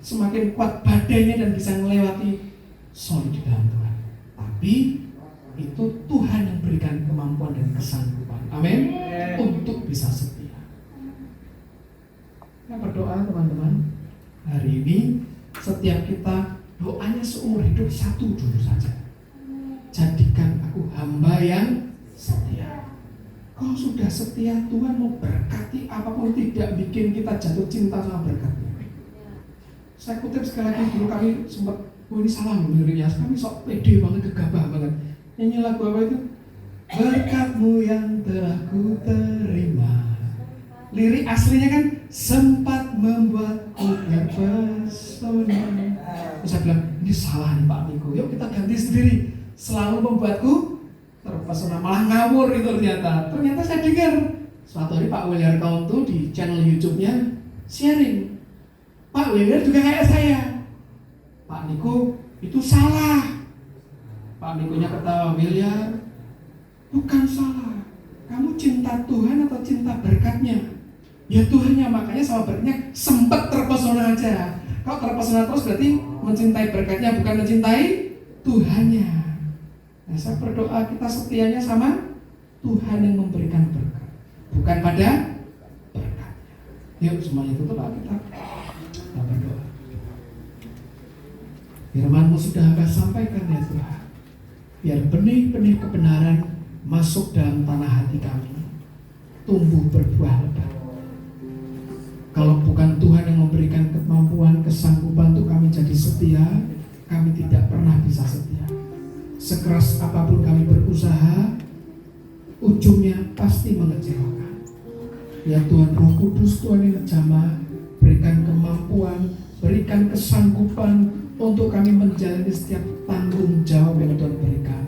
Semakin kuat badainya dan bisa melewati solid di dalam Tuhan. Tapi itu Tuhan yang berikan kemampuan dan kesanggupan. Amin. Untuk bisa setia. Kita berdoa teman-teman. Hari ini setiap kita doanya seumur hidup satu dulu saja. Jadikan aku hamba yang setia. Kalau sudah setia, Tuhan mau berkati apapun, tidak bikin kita jatuh cinta sama berkatnya. Saya kutip sekali lagi, dulu kami sempat, ini salah liriknya, kami sok pede banget, gegabah banget. Nyanyi lagu apa itu? Berkatmu yang telah ku terima. Lirik aslinya kan sempat membuatku terpesona. Terus saya bilang, ini salah nih Pak Niko, yuk kita ganti sendiri. Selalu membuatku terpesona, malah ngawur itu ternyata. Ternyata saya dengar suatu hari Pak William tuh di channel YouTube-nya sharing, Pak William juga kayak saya. Pak Niko itu salah. Pak Nikonya ketawa, William bukan salah. Kamu cinta Tuhan atau cinta berkatnya? Ya Tuhannya, makanya sama berkatnya sempat terpesona aja. Kalau terpesona terus berarti mencintai berkatnya, bukan mencintai Tuhannya. Nah, saya berdoa kita setianya sama Tuhan yang memberikan berkat, bukan pada berkatnya. Yuk semuanya tutup Alkitab. Kita berdoa. Firman-Mu sudah Hamba sampaikan ya Tuhan. Biar benih-benih kebenaran masuk dalam tanah hati kami, tumbuh berbuah lebat. Kalau bukan Tuhan yang memberikan kemampuan, kesanggupan untuk kami jadi setia, kami tidak pernah bisa setia. Sekeras apapun kami berusaha, ujungnya pasti mengecewakan. Ya Tuhan Roh Kudus, Tuhan yang jamah, berikan kemampuan, berikan kesanggupan untuk kami menjalani setiap tanggung jawab yang Tuhan berikan.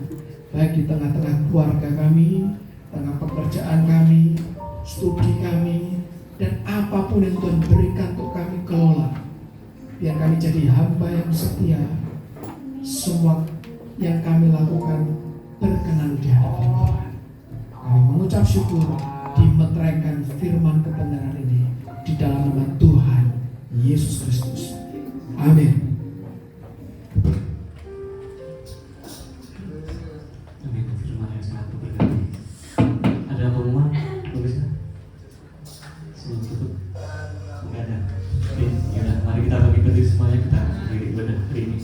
Baik di tengah-tengah keluarga kami, tengah pekerjaan kami, studi kami, dan apapun yang Tuhan berikan untuk kami kelola. Biar kami jadi hamba yang setia. Semua yang kami lakukan berkenan di hadapan Tuhan. Kami mengucap syukur, dimeteraikan firman kebenaran ini di dalam nama Tuhan Yesus Kristus. Amin. Amin. Firman yang sangat berkati. Ada pengumuman? Tulisnya? Sebelum tutup? Enggak ada. Oke, yaudah. Mari kita bagi berdiri semuanya, kita berdiri ibadah hari ini.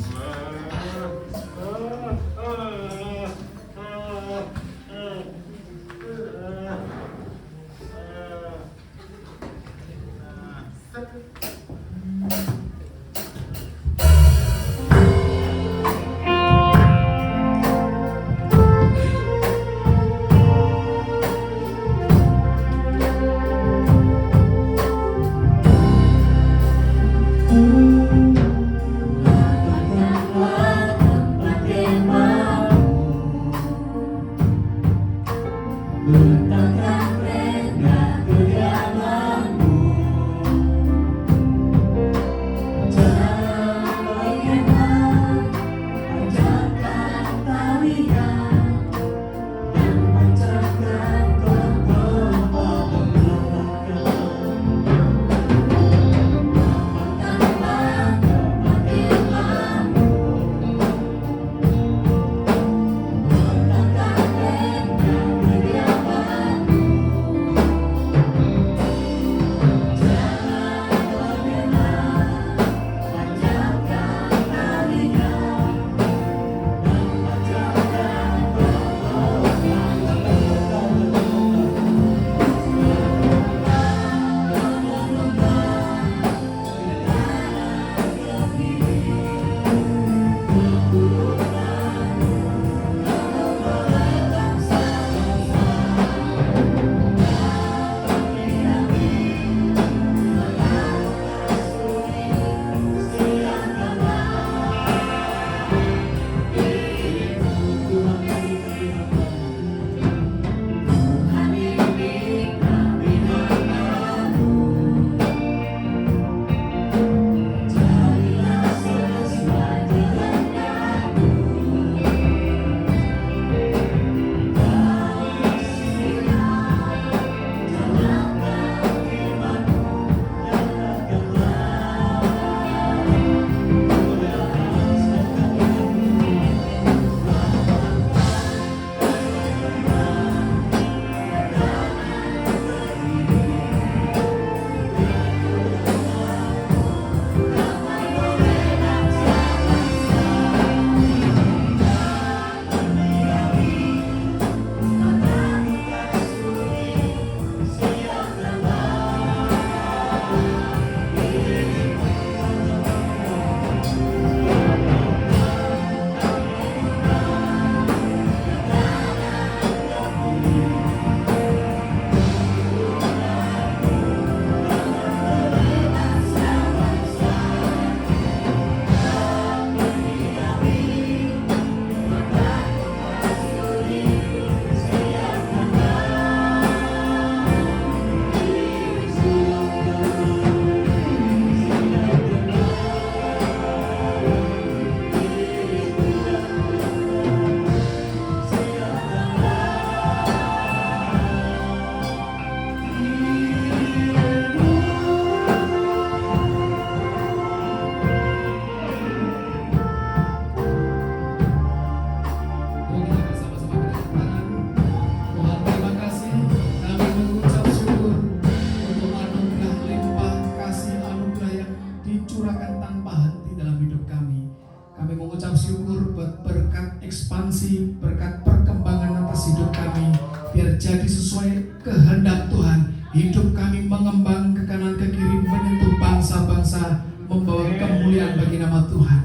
ekspansi berkat perkembangan atas hidup kami. Biar jadi sesuai kehendak Tuhan. Hidup kami mengembang ke kanan ke kiri, menyentuh bangsa-bangsa, membawa kemuliaan bagi nama Tuhan.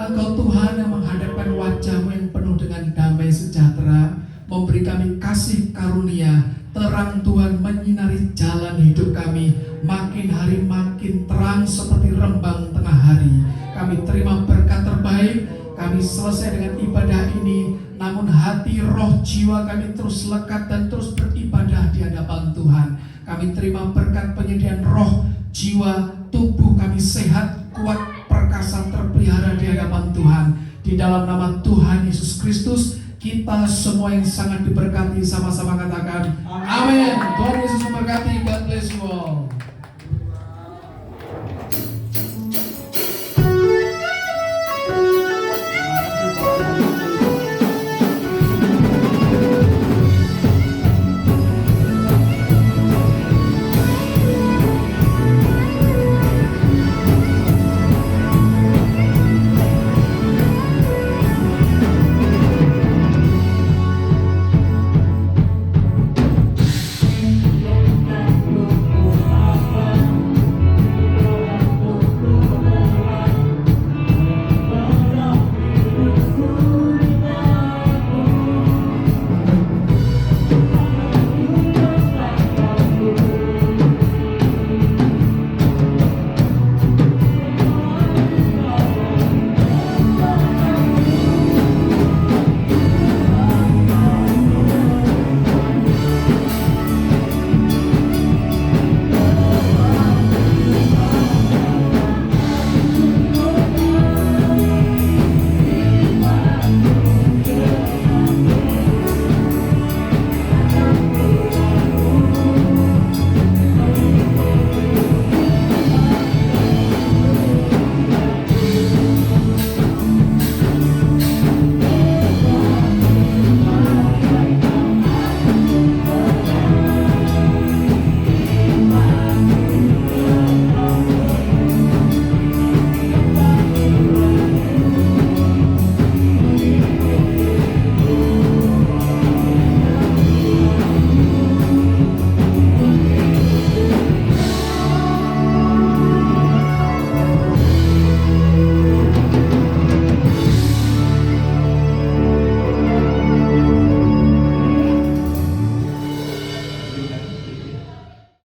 Engkau Tuhan yang menghadapkan wajah-Mu yang penuh dengan damai sejahtera, memberi kami kasih karunia, terang Tuhan menyinari jalan hidup kami, makin hari makin terang seperti rembang tengah hari. Kami terima berkat terbaik, kami selesai dengan ibadah ini, namun hati, roh, jiwa kami terus lekat dan terus beribadah di hadapan Tuhan. Kami terima berkat penyediaan roh, jiwa, tubuh kami sehat, kuat, perkasa, terpelihara di hadapan Tuhan. Di dalam nama Tuhan Yesus Kristus, kita semua yang sangat diberkati, sama-sama katakan amin. Tuhan Yesus memberkati. God bless you all.